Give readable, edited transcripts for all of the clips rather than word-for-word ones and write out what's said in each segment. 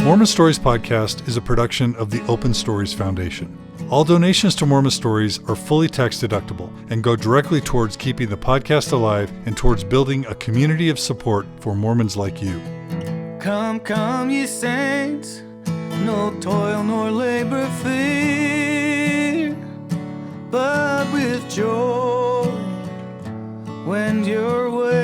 Mormon Stories Podcast is a production of the Open Stories Foundation. All donations to Mormon Stories are fully tax deductible and go directly towards keeping the podcast alive and towards building a community of support for Mormons like you. Come, come, ye saints, no toil nor labor fear, but with joy wend your way.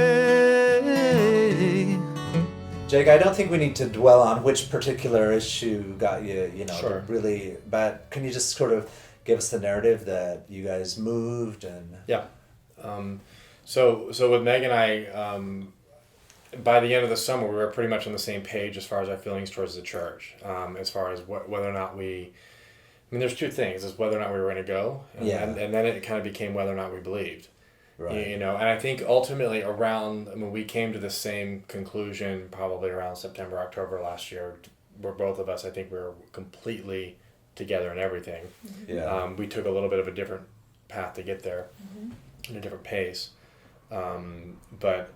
Jake, I don't think we need to dwell on which particular issue got you, Sure. really, but can you just sort of give us the narrative that you guys moved and... Yeah. So with Meg and I, by the end of the summer, we were pretty much on the same page as far as our feelings towards the church, as far as whether or not there's two things, is whether or not we were going to go, and then it kind of became whether or not we believed. Right. And I think ultimately we came to the same conclusion probably around September, October last year, where both of us, I think we were completely together in everything. Yeah. We took a little bit of a different path to get there, in a different pace. But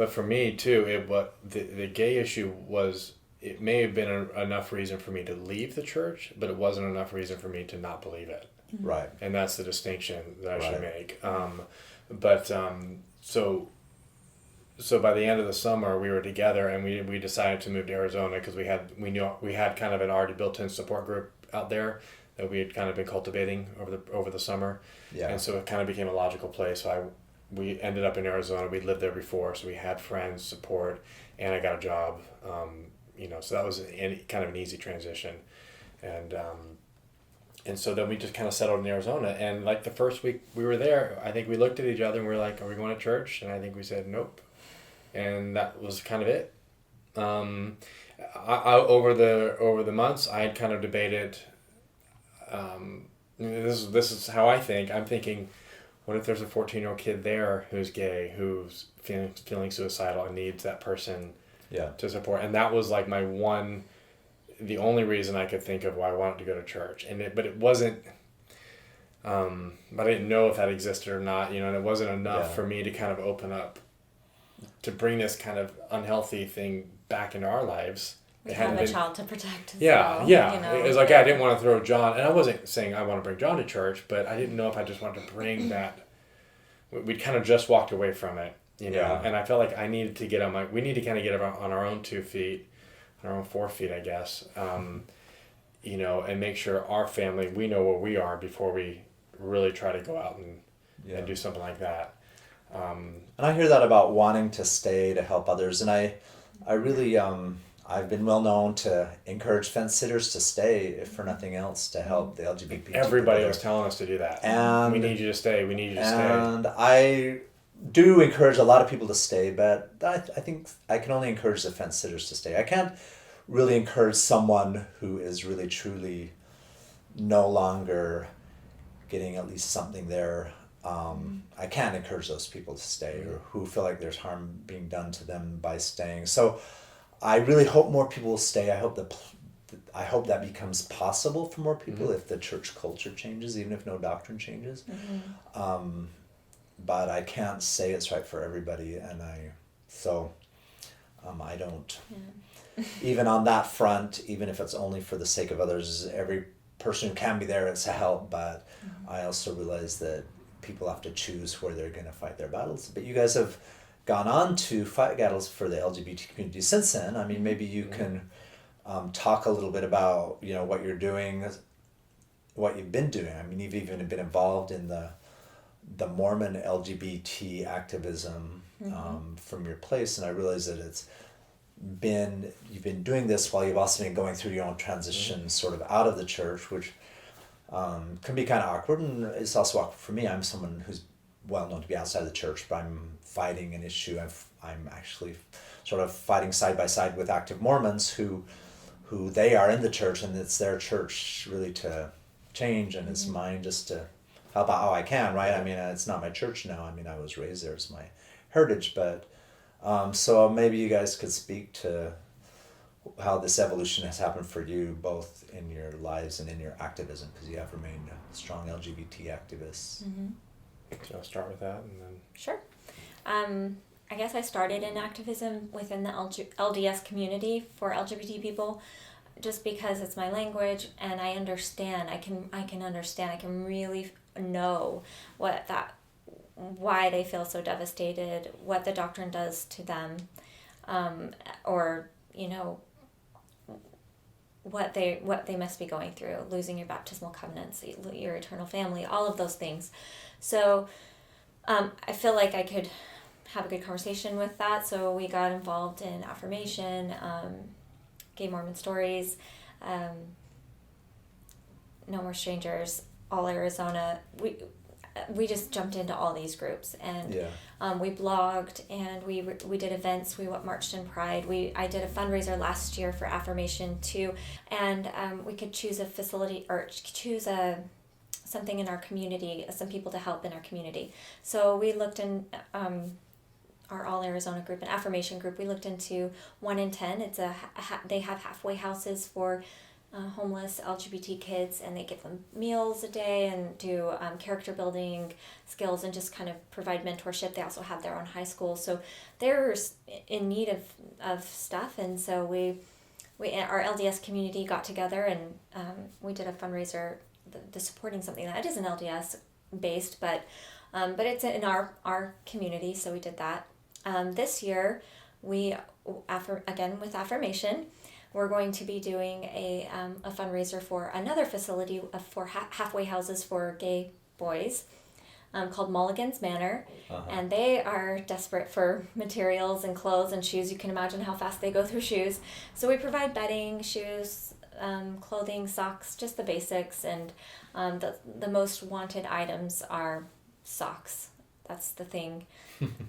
for me too, the gay issue was, it may have been enough reason for me to leave the church, but it wasn't enough reason for me to not believe it. Right. And that's the distinction that I should make. So by the end of the summer, we were together, and we decided to move to Arizona because we had kind of an already built-in support group out there that we had kind of been cultivating over the summer. Yeah. And so it kind of became a logical place. So we ended up in Arizona. We'd lived there before, so we had friends, support, and I got a job. So that was kind of an easy transition, and so then we just kind of settled in Arizona. And like the first week we were there, I think we looked at each other and we were like, "Are we going to church?" And I think we said nope, and that was kind of it. Over the months, I had kind of debated. This is how I think. I'm thinking, what if there's a 14-year-old kid there who's gay, who's feeling suicidal and needs that person to support? And that was like the only reason I could think of why I wanted to go to church. But it wasn't, but I didn't know if that existed or not, and it wasn't enough for me to kind of open up, to bring this kind of unhealthy thing back into our lives. We have a child to protect as well. Yeah. It was like, I didn't want to throw John, and I wasn't saying I want to bring John to church, but I didn't know if I just wanted to bring that. We'd kind of just walked away from it, and I felt like we need to kind of get on our own 2 feet, on our own 4 feet, I guess, and make sure our family, we know where we are before we really try to go out and do something like that. And I hear that about wanting to stay to help others, and I really, I've been well known to encourage fence sitters to stay, if for nothing else, to help the LGBT people. Everybody was telling us to do that. And we need you to stay. We need you to stay. And I do encourage a lot of people to stay, but I think I can only encourage the fence sitters to stay. I can't really encourage someone who is really truly no longer getting at least something there. I can't encourage those people to stay, or who feel like there's harm being done to them by staying. So I really hope more people will stay. I hope that becomes possible for more people if the church culture changes, even if no doctrine changes. But I can't say it's right for everybody, and I don't. Even on that front, even if it's only for the sake of others, every person who can be there is a help. But I also realize that people have to choose where they're going to fight their battles. But you guys have gone on to fight battles for the LGBT community since then. I mean, maybe you can talk a little bit about what you're doing, what you've been doing. I mean, you've even been involved in the Mormon LGBT activism from your place, and I realize that you've been doing this while you've also been going through your own transition sort of out of the church, which can be kind of awkward, and it's also awkward for me. I'm someone who's well known to be outside the church, but I'm fighting an issue. I'm actually sort of fighting side by side with active Mormons who they are in the church, and it's their church really to change, and it's mine just to help out how I can, right? I mean, it's not my church now. I mean, I was raised there, it's my heritage, but so maybe you guys could speak to how this evolution has happened for you, both in your lives and in your activism, because you have remained a strong LGBT activist. So I'll start with that, and then... Sure. I guess I started in activism within the LDS community for LGBT people just because it's my language and I understand, I can understand, I can really know why they feel so devastated, what the doctrine does to them, or, what they must be going through, losing your baptismal covenants, your eternal family, all of those things. So I feel like I could have a good conversation with that. So we got involved in affirmation, Gay Mormon Stories, No More Strangers, All Arizona. We just jumped into all these groups, and we blogged, and we did events. We marched in Pride. I did a fundraiser last year for affirmation too, and we could choose a facility or choose something in our community, some people to help in our community. So we looked in our All Arizona group, an affirmation group. We looked into 1 in 10. It's they have halfway houses for homeless LGBT kids, and they give them meals a day and do character building skills and just kind of provide mentorship. They also have their own high school, so they're in need of stuff. And so we our LDS community got together, and we did a fundraiser, the supporting something that isn't LDS based, but it's in our community, so we did that. This year, again with affirmation, we're going to be doing a fundraiser for another facility for halfway houses for gay boys, called Mulligan's Manor. And they are desperate for materials and clothes and shoes. You can imagine how fast they go through shoes. So we provide bedding, shoes, clothing, socks, just the basics. And the most wanted items are socks. That's the thing.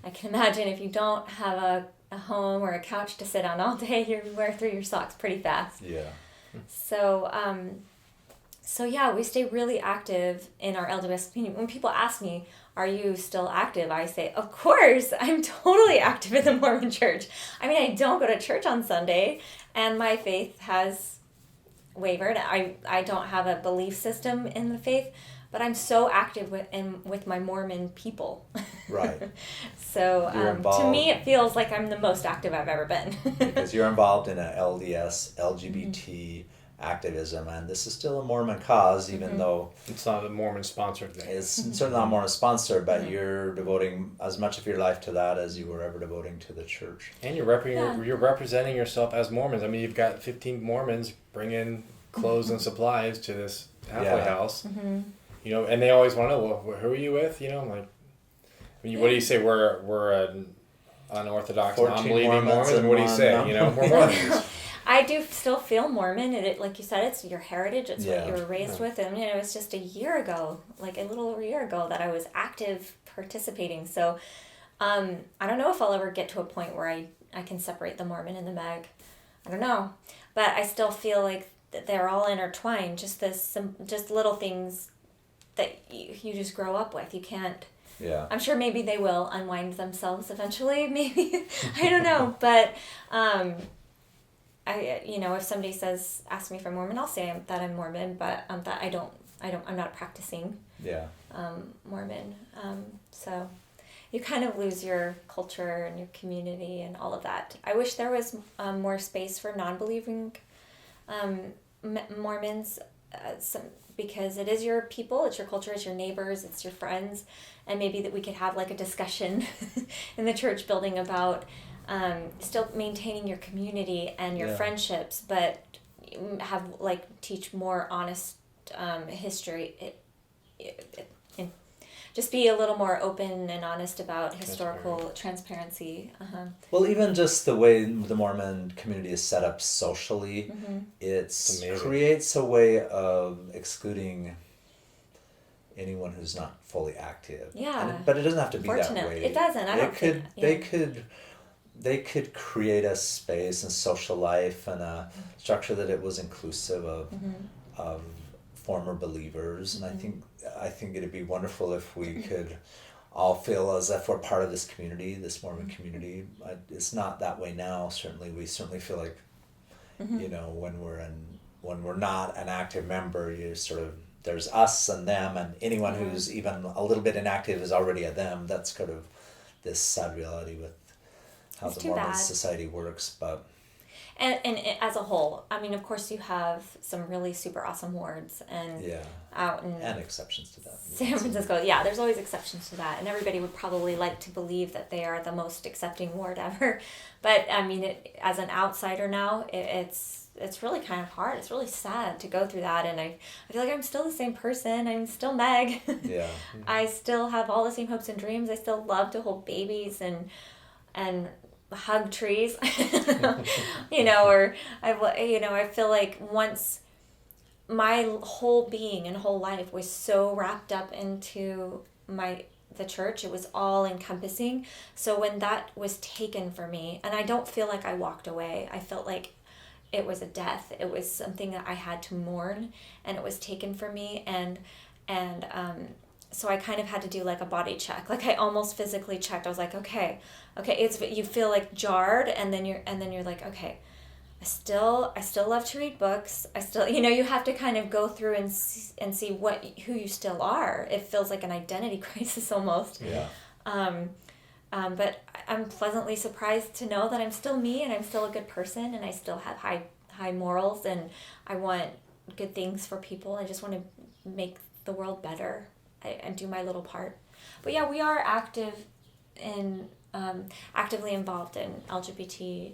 I can imagine if you don't have a home or a couch to sit on all day, you wear through your socks pretty fast. Yeah. So yeah, we stay really active in our LDS community. When people ask me, are you still active? I say, of course, I'm totally active in the Mormon church. I mean, I don't go to church on Sunday, and my faith has wavered. I don't have a belief system in the faith, but I'm so active with my Mormon people. Right. So to me, it feels like I'm the most active I've ever been. Because you're involved in a LDS, LGBT activism, and this is still a Mormon cause, even though it's not a Mormon sponsored thing. It's certainly not Mormon sponsored, but you're devoting as much of your life to that as you were ever devoting to the church. And you're representing yourself as Mormons. I mean, you've got 15 Mormons bringing clothes and supplies to this halfway house. And they always want to know, well, who are you with? I'm like, what do you say? We're an unorthodox, non-believing Mormons, and what do you say? We're Mormons. I do still feel Mormon, and like you said, it's your heritage. It's what you were raised with, and it's just a little over a year ago that I was active participating. So, I don't know if I'll ever get to a point where I can separate the Mormon and the Meg. I don't know, but I still feel like they're all intertwined. Just just little things that you just grow up with. You can't. Yeah. I'm sure maybe they will unwind themselves eventually. Maybe I don't know, but if somebody asks me if I'm Mormon, I'll say that I'm Mormon, but that I'm not practicing. Yeah. Mormon. So you kind of lose your culture and your community and all of that. I wish there was more space for non-believing Mormons, because it is your people, it's your culture, it's your neighbors, it's your friends, and maybe that we could have like a discussion in the church building about still maintaining your community and your friendships, but have teach more honest history. Just be a little more open and honest about historical transparency. Well, even just the way the Mormon community is set up socially, it creates a way of excluding anyone who's not fully active. Yeah. But it doesn't have to be that way. It doesn't. They could create a space and social life and a structure that it was inclusive of former believers, and I think it'd be wonderful if we could all feel as if we're part of this community, this Mormon community. It's not that way now. We certainly feel like, when we're not an active member, there's us and them, and anyone who's even a little bit inactive is already a them. That's kind of this sad reality with how the Mormon society works, but. And as a whole, I mean, of course, you have some really super awesome wards and out in and exceptions to that. San Francisco. Yeah, there's always exceptions to that, and everybody would probably like to believe that they are the most accepting ward ever. But I mean, as an outsider now, it's really kind of hard. It's really sad to go through that, and I feel like I'm still the same person. I'm still Meg. Yeah. I still have all the same hopes and dreams. I still love to hold babies and hug trees, or I feel like once my whole being and whole life was so wrapped up into the church, it was all encompassing. So when that was taken from me, and I don't feel like I walked away, I felt like it was a death. It was something that I had to mourn, and it was taken from me, and so I kind of had to do like a body check. Like I almost physically checked. I was like, okay, you feel like jarred, and then you're like, okay, I still love to read books. I still, you have to kind of go through and see who you still are. It feels like an identity crisis almost. Yeah. But I'm pleasantly surprised to know that I'm still me, and I'm still a good person, and I still have high morals, and I want good things for people. I just want to make the world better. I do my little part. But yeah, we are actively involved in LGBT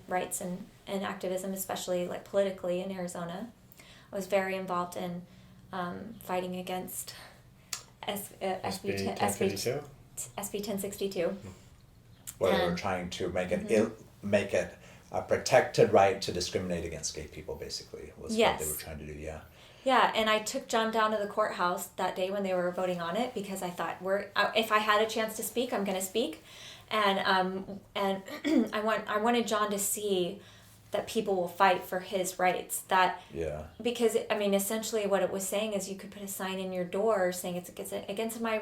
rights and activism, especially like politically in Arizona. I was very involved in fighting against SB 1062. Where they were trying to make it a protected right to discriminate against gay people, basically, was what they were trying to do, yeah. Yeah, and I took John down to the courthouse that day when they were voting on it, because I thought, if I had a chance to speak, I'm going to speak. And I wanted John to see that people will fight for his rights. Because, I mean, essentially what it was saying is you could put a sign in your door saying it's against my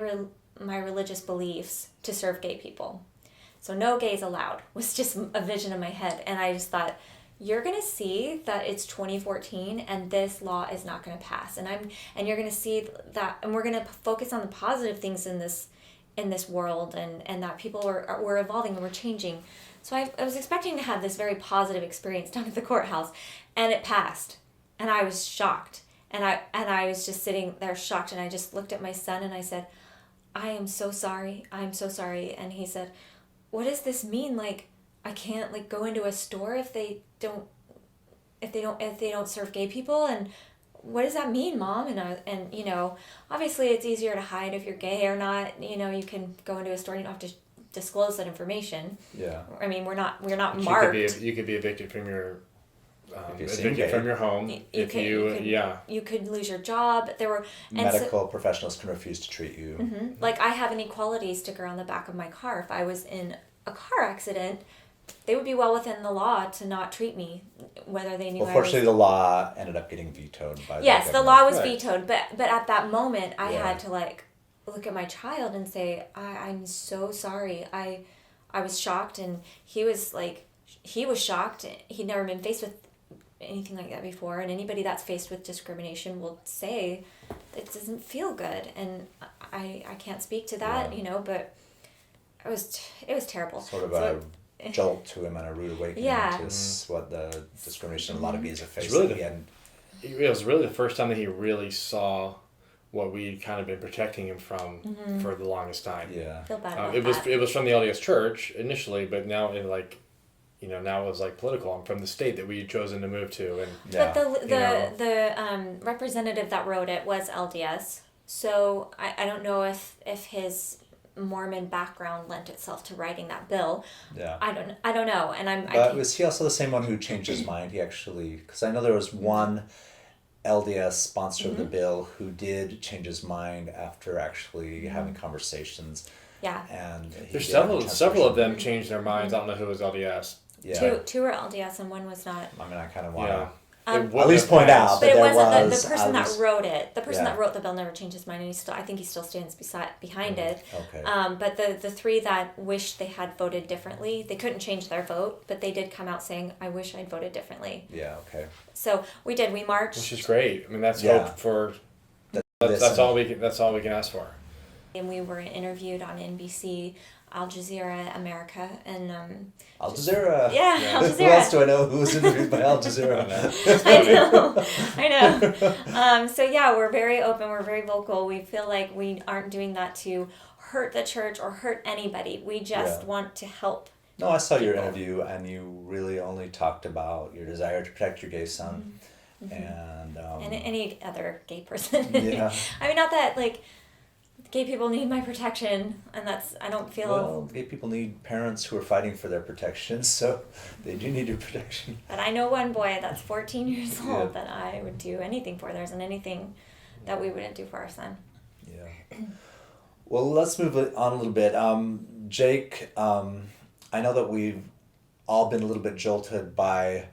religious beliefs to serve gay people. So no gays allowed was just a vision in my head. And I just thought, you're going to see that it's 2014 and this law is not going to pass. And you're going to see that, and we're going to focus on the positive things in this world, and that people were evolving and we're changing. So I was expecting to have this very positive experience down at the courthouse, and it passed. And I was shocked. And I was just sitting there shocked, and I just looked at my son and I said, I am so sorry. I'm so sorry. And he said, what does this mean? Like, I can't like go into a store if they don't serve gay people, and what does that mean, Mom? And obviously it's easier to hide if you're gay or not. You can go into a store and you don't have to disclose that information. Yeah. I mean, we're not marked. You could be evicted from your home You could lose your job. There were medical professionals can refuse to treat you. Mm-hmm. Like I have an equality sticker on the back of my car. If I was in a car accident, they would be well within the law to not treat me, whether they knew. Well, fortunately, the law ended up getting vetoed by. Yes, the law was vetoed, but at that moment, I had to like look at my child and say, I'm so sorry. I was shocked, and he was shocked. He'd never been faced with anything like that before, and anybody that's faced with discrimination will say it doesn't feel good, and I can't speak to that, but it was terrible. Sort of a jolt to him and a rude awakening to what the discrimination a lot of gays are facing. It was really the first time that he really saw what we'd kind of been protecting him from for the longest time. Yeah. Feel bad about it was from the LDS Church initially, but now now it was like political. I'm from the state that we had chosen to move to, and but the representative that wrote it was LDS, so I don't know if his Mormon background lent itself to writing that bill. Yeah. I don't know, and But was he also the same one who changed his mind? He actually, because I know there was one LDS sponsor of the bill who did change his mind after actually having conversations. Yeah. And there's several of them changed their minds. I don't know who was LDS. Yeah. Two were LDS and one was not. I mean, I kind of want to at least point out but that it there wasn't was... the person that wrote it. The person that wrote the bill never changed his mind, and I think he still stands behind it. Okay. But the three that wished they had voted differently, they couldn't change their vote, but they did come out saying, I wish I'd voted differently. Yeah, okay. So we did. We marched. Which is great. I mean, that's hope for... That's all we can ask for. And we were interviewed on NBC Al Jazeera America, and Al Jazeera. Yeah, Yeah. Al Jazeera. Who else do I know who was interviewed by Al Jazeera? I know. So yeah, we're very open. We're very vocal. We feel like we aren't doing that to hurt the church or hurt anybody. We just want to help. No, I saw your people. interview, and you really only talked about your desire to protect your gay son, and any other gay person. Yeah. I mean, not that like gay people need my protection, and I don't feel. Well, gay people need parents who are fighting for their protection, so they do need your protection. But I know one boy that's 14 years old Yeah. that I would do anything for. There isn't anything that we wouldn't do for our son. Yeah. Well, let's move on a little bit. Jake, I know that we've all been a little bit jolted by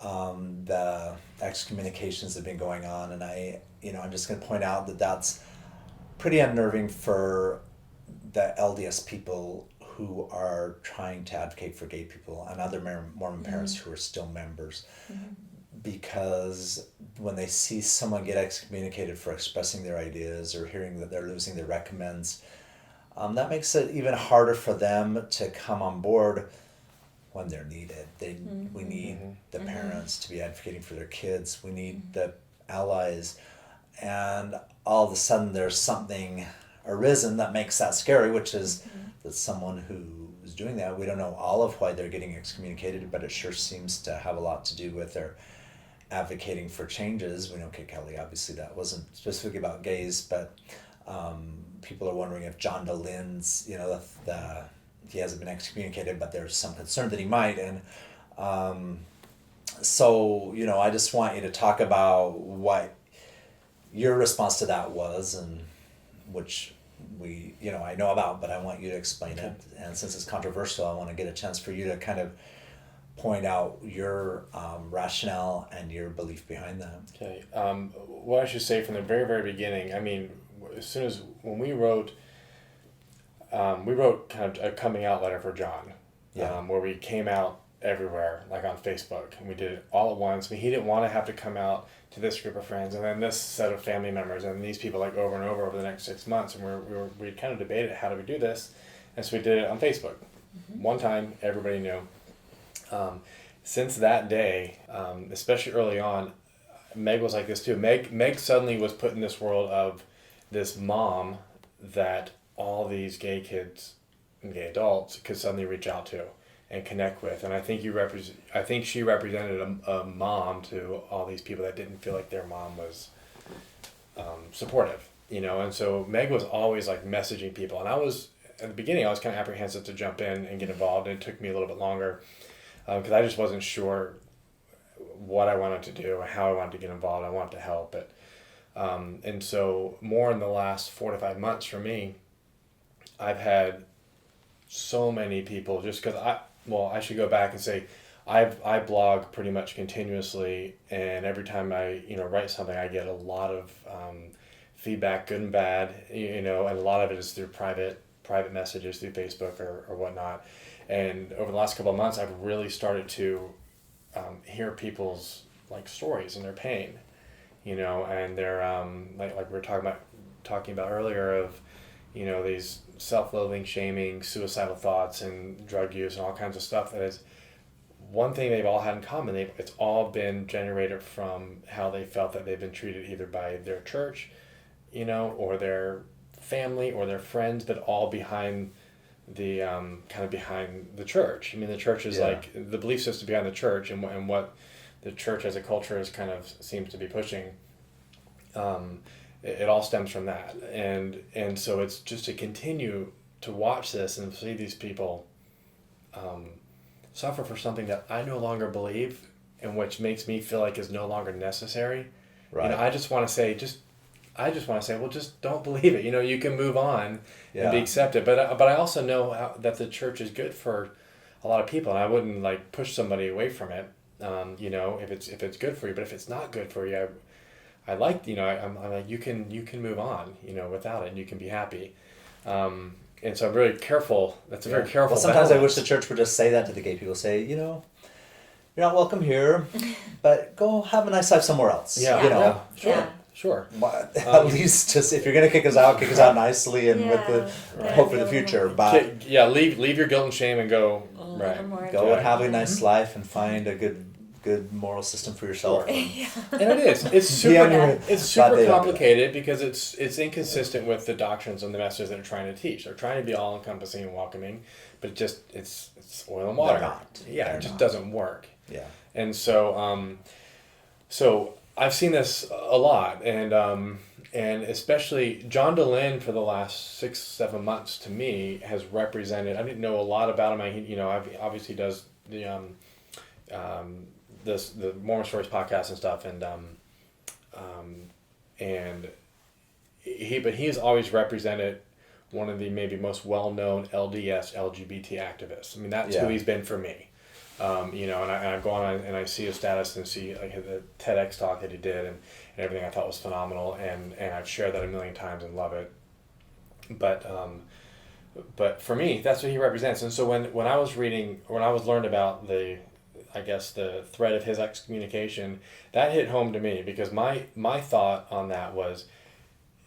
the excommunications that have been going on, and I'm just going to point out that that's pretty unnerving for the LDS people who are trying to advocate for gay people and other Mormon parents who are still members. Because when they see someone get excommunicated for expressing their ideas or hearing that they're losing their recommends, that makes it even harder for them to come on board when they're needed. We need the parents to be advocating for their kids. We need the allies. And all of a sudden there's something arisen that makes that scary, which is that someone who is doing that, we don't know all of why they're getting excommunicated, but it sure seems to have a lot to do with their advocating for changes. We know Kate Kelly, obviously that wasn't specifically about gays, but people are wondering if John DeLynne's, he hasn't been excommunicated, but there's some concern that he might. And so, I just want you to talk about what your response to that was, and which I know about, but I want you to explain it. And since it's controversial, I want to get a chance for you to kind of point out your rationale and your belief behind that. Okay. What I should say from the very, very beginning, I mean, as soon as when we wrote kind of a coming out letter for John, where we came out everywhere, like on Facebook, and we did it all at once. I mean, he didn't want to have to come out to this group of friends and then this set of family members and these people like over and over the next 6 months, and we kind of debated how do we do this, and so we did it on Facebook. One time, everybody knew. Since that day, especially early on, Meg was like this too. Meg suddenly was put in this world of this mom that all these gay kids and gay adults could suddenly reach out to and connect with. And I think she represented a mom to all these people that didn't feel like their mom was supportive, and so Meg was always like messaging people, and at the beginning I was kind of apprehensive to jump in and get involved, and it took me a little bit longer because I just wasn't sure what I wanted to do and how I wanted to get involved. I wanted to help, but and so more in the last 4 to 5 months for me, I've had so many people, just because I should go back and say I blog pretty much continuously, and every time I write something, I get a lot of feedback, good and bad, and a lot of it is through private messages through Facebook or whatnot. And over the last couple of months, I've really started to hear people's like stories and their pain, and their like we were talking about earlier of these self-loathing, shaming, suicidal thoughts, and drug use and all kinds of stuff. That is one thing they've all had in common. It's all been generated from how they felt that they've been treated either by their church, or their family or their friends, but all behind the kind of behind the church. I mean, the church is like the belief system behind the church, and what the church as a culture is kind of seems to be pushing. It all stems from that, and so it's just to continue to watch this and see these people suffer for something that I no longer believe, and which makes me feel like is no longer necessary. Right. I just want to say, well, just don't believe it. You can move on and be accepted. But I also know that the church is good for a lot of people, and I wouldn't like push somebody away from it. If it's good for you, but if it's not good for you, I'm like, you can move on, without it, and you can be happy. And so I'm really careful. That's a very careful. Well, sometimes balance. I wish the church would just say that to the gay people. Say, you're not welcome here, but go have a nice life somewhere else. Yeah. Sure. At least just if you're gonna kick us out nicely and with the hope for the future. But leave your guilt and shame and go go and have a nice life and find a good moral system for yourself. Sure. And it is. It's super complicated because it's inconsistent with the doctrines and the messages that they're trying to teach. They're trying to be all encompassing and welcoming, but it's oil and water. They're not. Yeah, it just doesn't work. Yeah. And so I've seen this a lot, and especially John Dehlin for the last 6-7 months to me has represented. I didn't know a lot about him. Obviously does the Mormon Stories podcast and stuff, but he has always represented one of the maybe most well-known LDS LGBT activists. I mean, that's who he's been for me. And I go on and I see his status and see like the TEDx talk that he did and everything I thought was phenomenal, and I've shared that a million times and love it. But for me, that's what he represents. And so when I was learned about the threat of his excommunication, that hit home to me, because my thought on that was,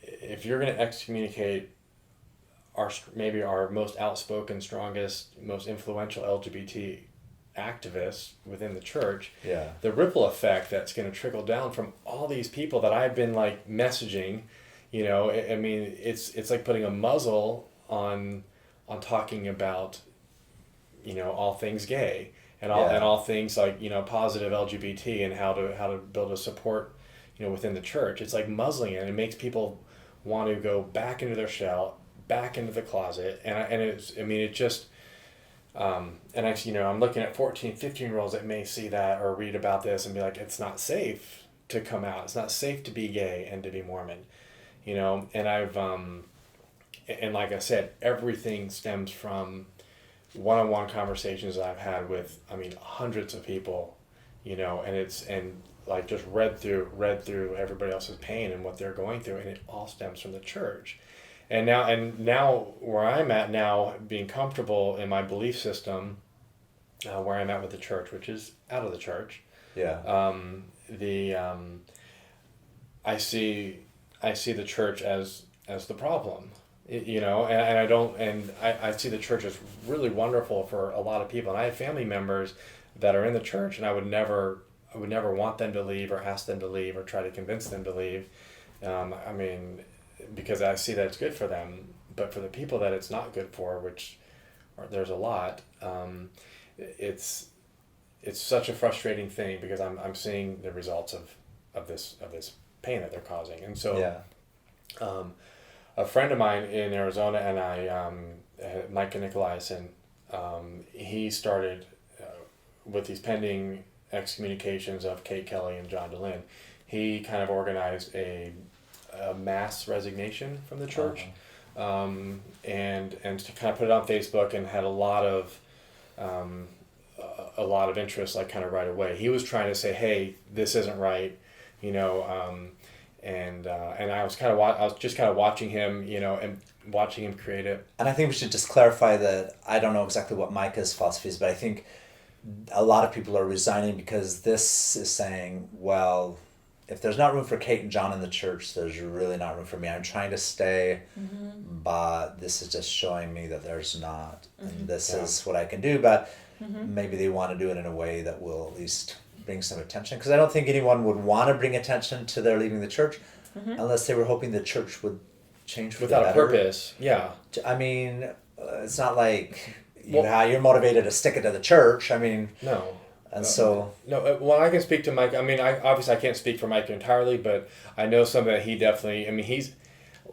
if you're going to excommunicate our most outspoken, strongest, most influential LGBT activists within the church, the ripple effect that's going to trickle down from all these people that I've been like messaging, I mean, it's like putting a muzzle on talking about, all things gay and all things like, positive LGBT and how to build a support, within the church. It's like muzzling it. It makes people want to go back into their shell, back into the closet, and I'm looking at 14, 15-year-olds that may see that or read about this and be like, it's not safe to come out. It's not safe to be gay and to be Mormon, and I've, and like I said, everything stems from one-on-one conversations that I've had with, hundreds of people, and like just read through everybody else's pain and what they're going through, and it all stems from the church. And now where I'm at now, being comfortable in my belief system, where I'm at with the church, which is out of the church. Yeah. I see the church as the problem, and I see the church as really wonderful for a lot of people. And I have family members that are in the church, and I would never want them to leave or ask them to leave or try to convince them to leave. Because I see that it's good for them, but for the people that it's not good for, which there's a lot, it's such a frustrating thing, because I'm seeing the results of this pain that they're causing. And so a friend of mine in Arizona and I, Micah Nicolaisen, he started with these pending excommunications of Kate Kelly and John Dehlin. He kind of organized a mass resignation from the church, and to kind of put it on Facebook, and had a lot of interest, like kind of right away. He was trying to say, hey, this isn't right, and I was just kind of watching him, and watching him create it. And I think we should just clarify that I don't know exactly what Micah's philosophy is, but I think a lot of people are resigning because this is saying, well, if there's not room for Kate and John in the church, there's really not room for me. I'm trying to stay, but this is just showing me that there's not. And this is what I can do, but maybe they want to do it in a way that will at least bring some attention. Because I don't think anyone would want to bring attention to their leaving the church unless they were hoping the church would change for without the better. A purpose. Yeah. I mean, it's not like you're motivated to stick it to the church. I mean... No. And so... No, well, I can speak to Mike. I mean, I can't speak for Mike entirely, but I know something that he definitely... I mean, he's...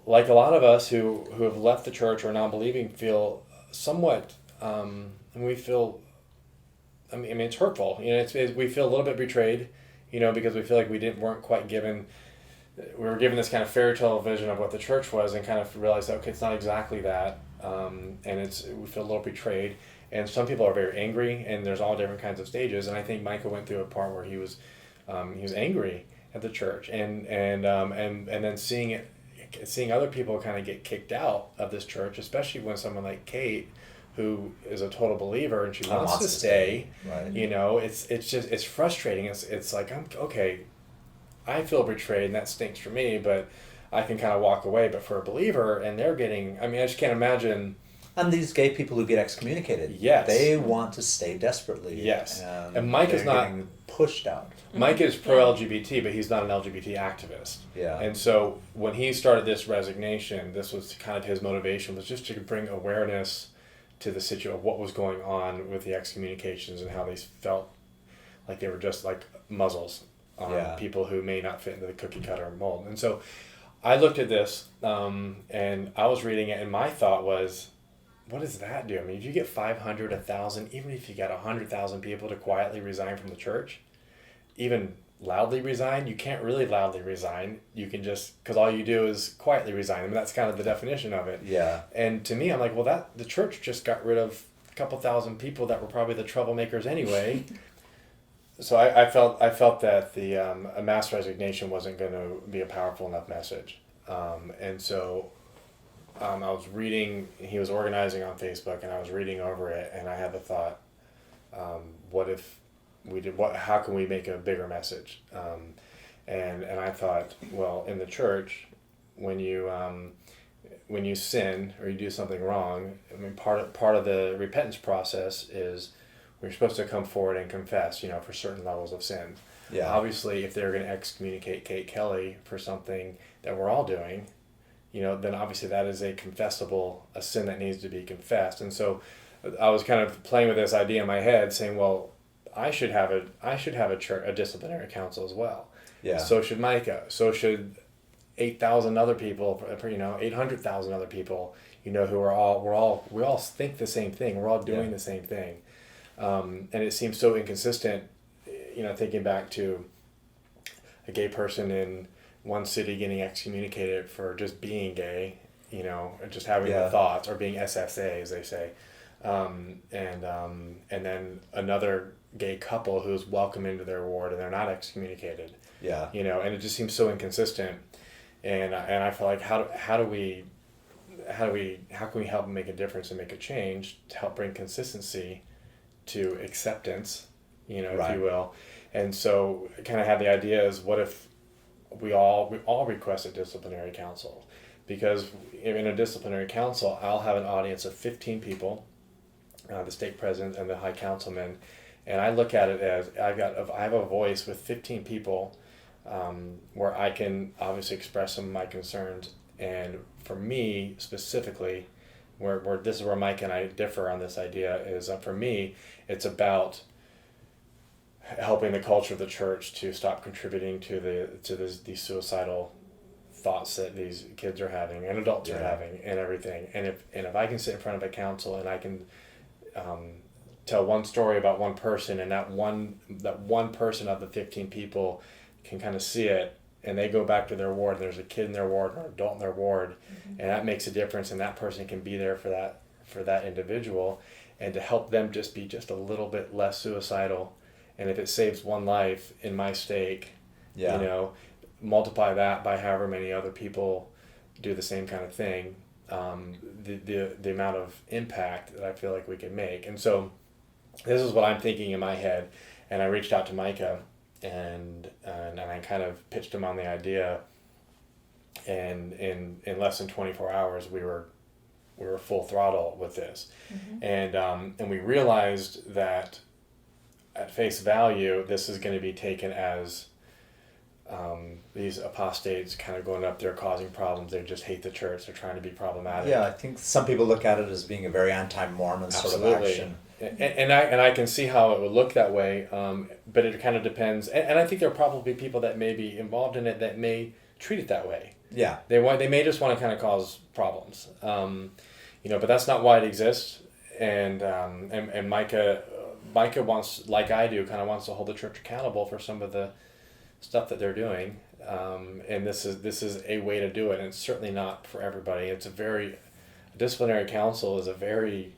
Like a lot of us who have left the church or are non-believing feel somewhat... we feel... I mean, it's hurtful. We feel a little bit betrayed, because we feel like we weren't quite given... We were given this kind of fairy tale vision of what the church was, and kind of realized that, okay, it's not exactly that. And we feel a little betrayed. And some people are very angry, and there's all different kinds of stages. And I think Micah went through a part where he was angry at the church, and then seeing other people kind of get kicked out of this church, especially when someone like Kate, who is a total believer and she wants to stay. Right. It's frustrating. It's like, okay, I feel betrayed, and that stinks for me, but I can kind of walk away. But for a believer, and they're getting, I mean, I just can't imagine. And these gay people who get excommunicated, yes, they want to stay desperately. Yes, and Mike is not getting pushed out. Mike is pro-LGBT, but he's not an LGBT activist. Yeah. And so when he started this resignation, this was kind of his motivation, was just to bring awareness to the situation of what was going on with the excommunications and how they felt like they were just like muzzles on people who may not fit into the cookie cutter mold. And so I looked at this and I was reading it, and my thought was, what does that do? I mean, if you get 500, 1,000, even if you got 100,000 people to quietly resign from the church, even loudly resign, you can't really loudly resign. You can just, because all you do is quietly resign. I mean, that's kind of the definition of it. Yeah. And to me, I'm like, well, the church just got rid of a couple thousand people that were probably the troublemakers anyway. So I felt that a mass resignation wasn't going to be a powerful enough message. And so I was reading, he was organizing on Facebook, and I was reading over it, and I had the thought, what if we did, how can we make a bigger message? And I thought, well, in the church, when you sin or you do something wrong, I mean, part of the repentance process is we're supposed to come forward and confess, for certain levels of sin. Yeah. Obviously, if they're going to excommunicate Kate Kelly for something that we're all doing, then obviously that is a sin that needs to be confessed. And so I was kind of playing with this idea in my head, saying, well, I should have a disciplinary council as well. Yeah. So should Micah. So should 8,000 other people. 800,000 other people. We all think the same thing. We're all doing the same thing. And it seems so inconsistent. Thinking back to a gay person in one city getting excommunicated for just being gay, or just having the thoughts, or being SSA, as they say. And then another gay couple who's welcome into their ward and they're not excommunicated. Yeah. And it just seems so inconsistent. And I feel like how can we help make a difference and make a change to help bring consistency to acceptance, if you will. And so I kind of had the idea is, what if we all request a disciplinary council? Because in a disciplinary council, I'll have an audience of 15 people, the stake president and the high councilman, and I look at it as I have a voice with 15 people, where I can obviously express some of my concerns. And for me specifically, where this is where Mike and I differ on this idea, is for me, it's about helping the culture of the church to stop contributing to these suicidal thoughts that these kids are having and adults are having and everything. And if I can sit in front of a council and I can tell one story about one person, and that one person of the 15 people can kind of see it, and they go back to their ward, and there's a kid in their ward or an adult in their ward, and that makes a difference, and that person can be there for that individual, and to help them just be just a little bit less suicidal. And if it saves one life in my stake, multiply that by however many other people do the same kind of thing, the amount of impact that I feel like we can make. And so this is what I'm thinking in my head. And I reached out to Micah, and I kind of pitched him on the idea, and in less than 24 hours we were full throttle with this. And we realized that at face value, this is going to be taken as these apostates kind of going up there causing problems. They just hate the church. They're trying to be problematic. Yeah, I think some people look at it as being a very anti-Mormon sort of action. And I can see how it would look that way, but it kind of depends. And I think there are probably people that may be involved in it that may treat it that way. Yeah. They may just want to kind of cause problems, but that's not why it exists. And Micah wants, like I do, kind of wants to hold the church accountable for some of the stuff that they're doing. And this is a way to do it. And it's certainly not for everybody. A disciplinary council is a very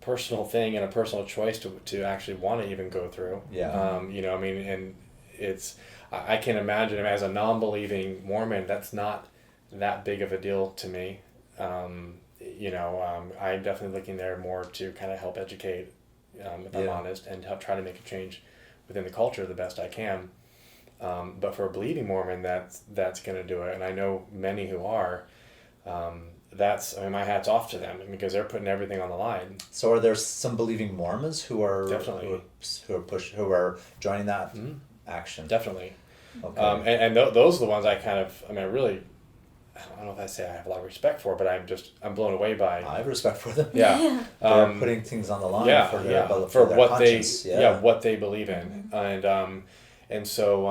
personal thing and a personal choice to actually want to even go through. Yeah. And it's, I can imagine as a non-believing Mormon, that's not that big of a deal to me. I'm definitely looking there more to kind of help educate, if I'm honest, and help try to make a change within the culture the best I can. But for a believing Mormon, that's going to do it. And I know many who are. My hat's off to them because they're putting everything on the line. So are there some believing Mormons who are Definitely who are joining that action? Definitely. Okay. Those are the ones I really, I don't know if I say I have a lot of respect for, but I'm blown away by. I have respect for them. Yeah. They're putting things on the line for their what conscience. what they believe in, and so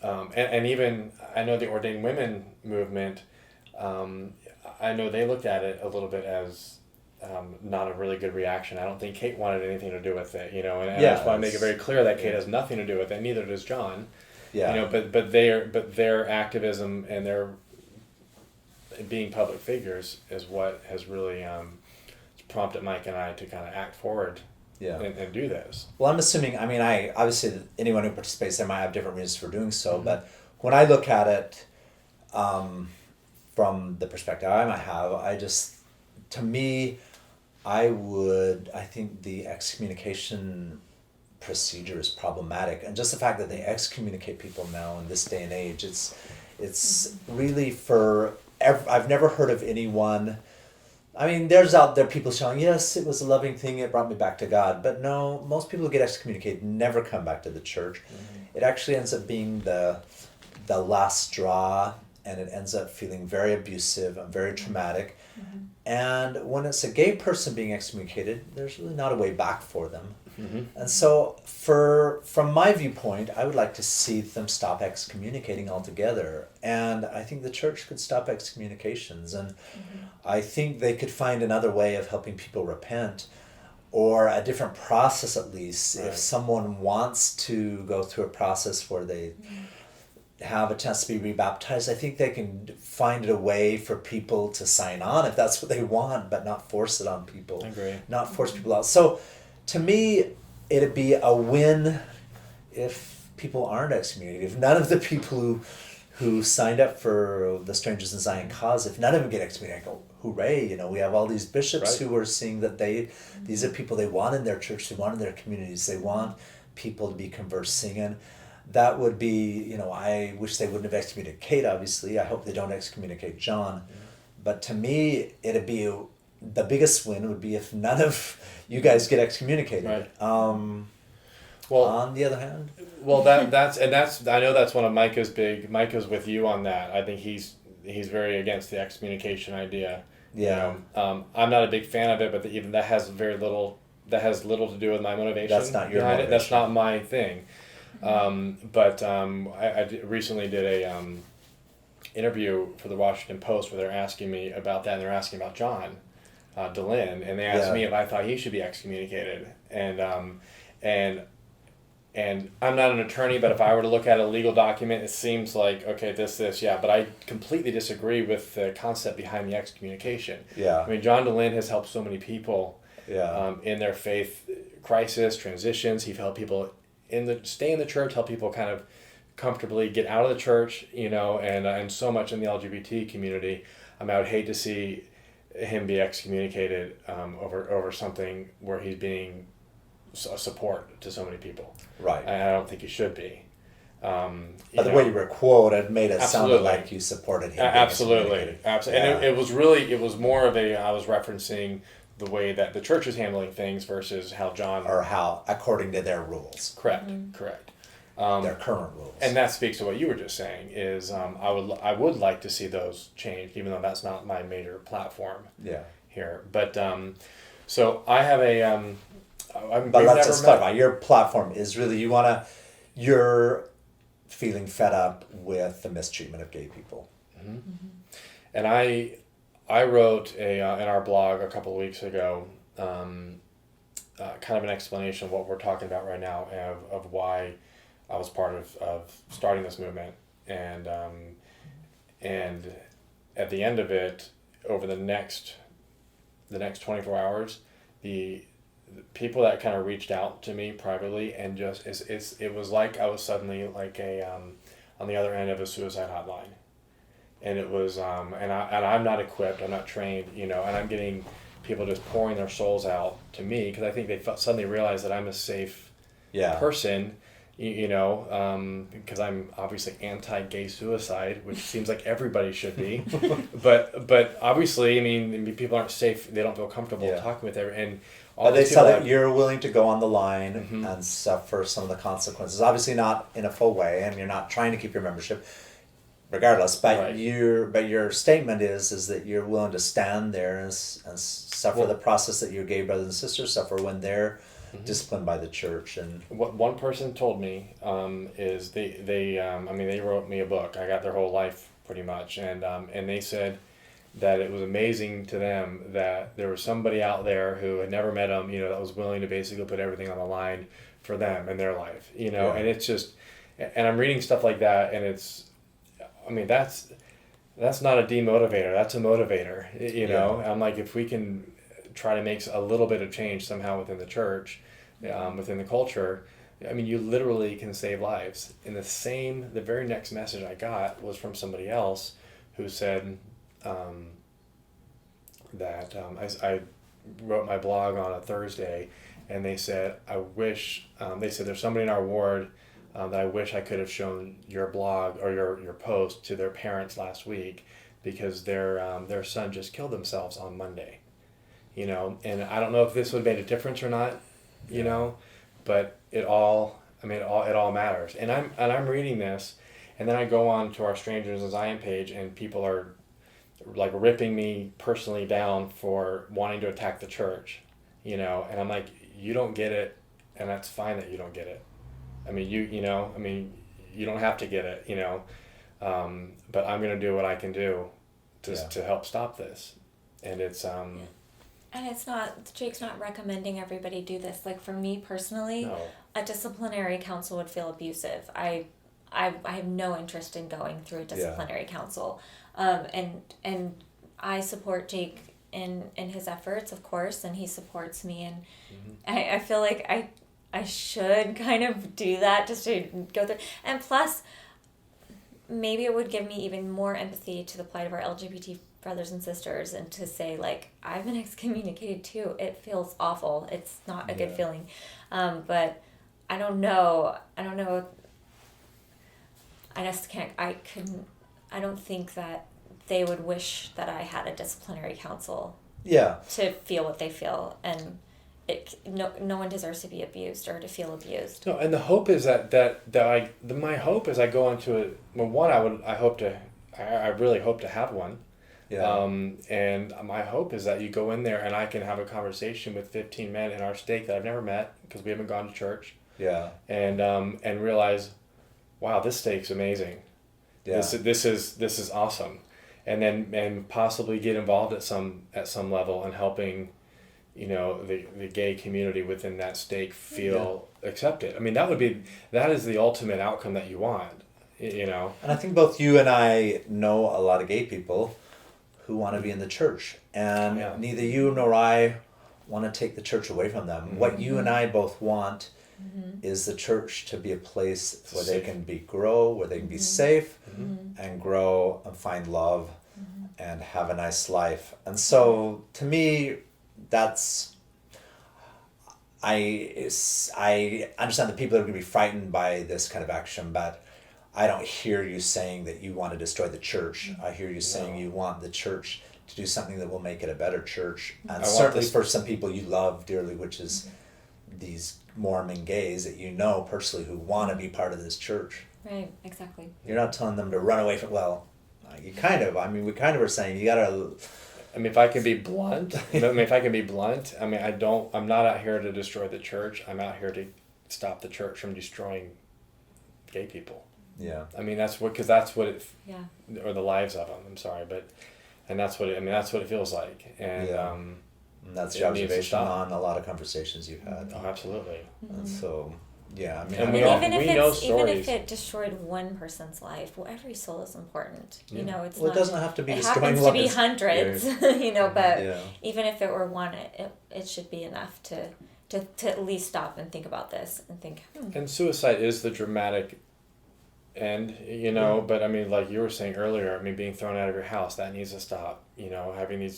and even I know the ordained women movement. I know they looked at it a little bit as not a really good reaction. I don't think Kate wanted anything to do with it, and I just want to make it very clear that Kate has nothing to do with it. Neither does John. Yeah. But their activism and their being public figures is what has really prompted Mike and I to kind of act forward. Yeah. And do this. Well, I'm assuming. I obviously anyone who participates there might have different reasons for doing so, but when I look at it. From the perspective I might have, to me, I think the excommunication procedure is problematic, and just the fact that they excommunicate people now in this day and age, it's really I've never heard of anyone. There's out there people showing, yes, it was a loving thing, it brought me back to God, but no, most people who get excommunicated never come back to the church. It actually ends up being the last straw. And it ends up feeling very abusive and very traumatic. And when it's a gay person being excommunicated, there's really not a way back for them. And so from my viewpoint, I would like to see them stop excommunicating altogether. And I think the church could stop excommunications. And I think they could find another way of helping people repent, or a different process at least. Right. If someone wants to go through a process where they have a chance to be rebaptized, I think they can find a way for people to sign on if that's what they want, but not force it on people. I agree. Not force people out. So to me, it'd be a win if people aren't excommunicated. If none of the people who signed up for the Strangers in Zion cause, if none of them get excommunicated, I go, hooray, we have all these bishops who are seeing that these are people they want in their church, they want in their communities, they want people to be conversing in. That would be, I wish they wouldn't have excommunicated Kate, obviously. I hope they don't excommunicate John. But to me, it'd be, the biggest win would be if none of you guys get excommunicated. Right. On the other hand. Well, that's I know that's one of Micah's with you on that. I think he's very against the excommunication idea. Yeah. I'm not a big fan of it, but even that has little to do with my motivation. That's not your motivation. That's not my thing. I recently did a interview for the Washington Post where they're asking me about that, and they're asking about John DeLynn, and they asked me if I thought he should be excommunicated, and I'm not an attorney, but if I were to look at a legal document, it seems like okay, this, but I completely disagree with the concept behind the excommunication. Yeah, John DeLynn has helped so many people. In their faith crisis transitions, he's helped people stay in the church, help people kind of comfortably get out of the church, and so much in the LGBT community. I would hate to see him be excommunicated over something where he's being a support to so many people. Right. And I don't think he should be. But the way you were quoted made it sound like you supported him. Absolutely. And it was more of I was referencing the way that the church is handling things versus how John... Or how, according to their rules. Correct. Their current rules. And that speaks to what you were just saying, is I would like to see those changed, even though that's not my major platform here. But, so I have a... but let's just clarify, your platform is really, you're feeling fed up with the mistreatment of gay people. And I wrote in our blog a couple of weeks ago, kind of an explanation of what we're talking about right now, of why I was part of starting this movement, and at the end of it, over the next 24 hours, the people that kind of reached out to me privately, and just it was like I was suddenly like on the other end of a suicide hotline. And it was, and I'm not equipped, I'm not trained, and I'm getting people just pouring their souls out to me because I think they suddenly realize that I'm a safe person, because I'm obviously anti-gay suicide, which seems like everybody should be, but obviously, I mean, people aren't safe; they don't feel comfortable talking with everyone. And but they saw that you're willing to go on the line and suffer some of the consequences. Obviously, not in a full way, and you're not trying to keep your membership, regardless. But your statement is that you're willing to stand there and suffer the process that your gay brothers and sisters suffer when they're disciplined by the church. And what one person told me is they wrote me a book. I got their whole life pretty much, and they said that it was amazing to them that there was somebody out there who had never met them, that was willing to basically put everything on the line for them and their life, and it's just, and I'm reading stuff like that, and it's, I mean, that's not a demotivator, that's a motivator, I'm like, if we can try to make a little bit of change somehow within the church, within the culture, I mean, you literally can save lives. And the very next message I got was from somebody else who said that I wrote my blog on a Thursday, and they said, there's somebody in our ward that I wish I could have shown your blog or your post to their parents last week, because their son just killed themselves on Monday. And I don't know if this would have made a difference or not, but it all matters. And I'm reading this, and then I go on to our Strangers in Zion page, and people are like ripping me personally down for wanting to attack the church, and I'm like, you don't get it, and that's fine that you don't get it. I mean, you don't have to get it, but I'm going to do what I can do to help stop this. And it's, and it's not, Jake's not recommending everybody do this. Like, for me personally, a disciplinary council would feel abusive. I have no interest in going through a disciplinary council. And I support Jake in his efforts, of course, and he supports me. And I feel like I should kind of do that just to go through. And plus, maybe it would give me even more empathy to the plight of our LGBT brothers and sisters, and to say, like, I've been excommunicated too. It feels awful. It's not a good feeling. But I don't know. I just can't. I don't think that they would wish that I had a disciplinary council. To feel what they feel, and no one deserves to be abused or to feel abused. No, and the hope is my hope is I go into it. Well, one, I really hope to have one. And my hope is that you go in there and I can have a conversation with 15 men in our stake that I've never met because we haven't gone to church. And realize, wow, this stake's amazing. This is awesome. And possibly get involved at some level in helping, the gay community within that stake feel accepted. I mean, that is the ultimate outcome that you want, And I think both you and I know a lot of gay people who want to be in the church, and neither you nor I want to take the church away from them. What you and I both want is the church to be a place where they can grow, where they can be safe and grow and find love and have a nice life. And so to me, I understand that people are going to be frightened by this kind of action, but I don't hear you saying that you want to destroy the church. I hear you saying you want the church to do something that will make it a better church. And certainly for some people you love dearly, which is these Mormon gays that you know personally who want to be part of this church. Right, exactly. You're not telling them to run away from, we kind of were saying you gotta... I mean, if I can be blunt, I'm not out here to destroy the church. I'm out here to stop the church from destroying gay people. I mean, or the lives of them. I'm sorry, and that's what it feels like. And and that's your observation on a lot of conversations you've had. Oh, absolutely. And so, even if it destroyed one person's life, every soul is important. It's it doesn't have to be. It happens to be hundreds. But even if it were one, it should be enough to at least stop and think about this and think. And suicide is the dramatic end, but I mean, like you were saying earlier, being thrown out of your house, that needs to stop. Having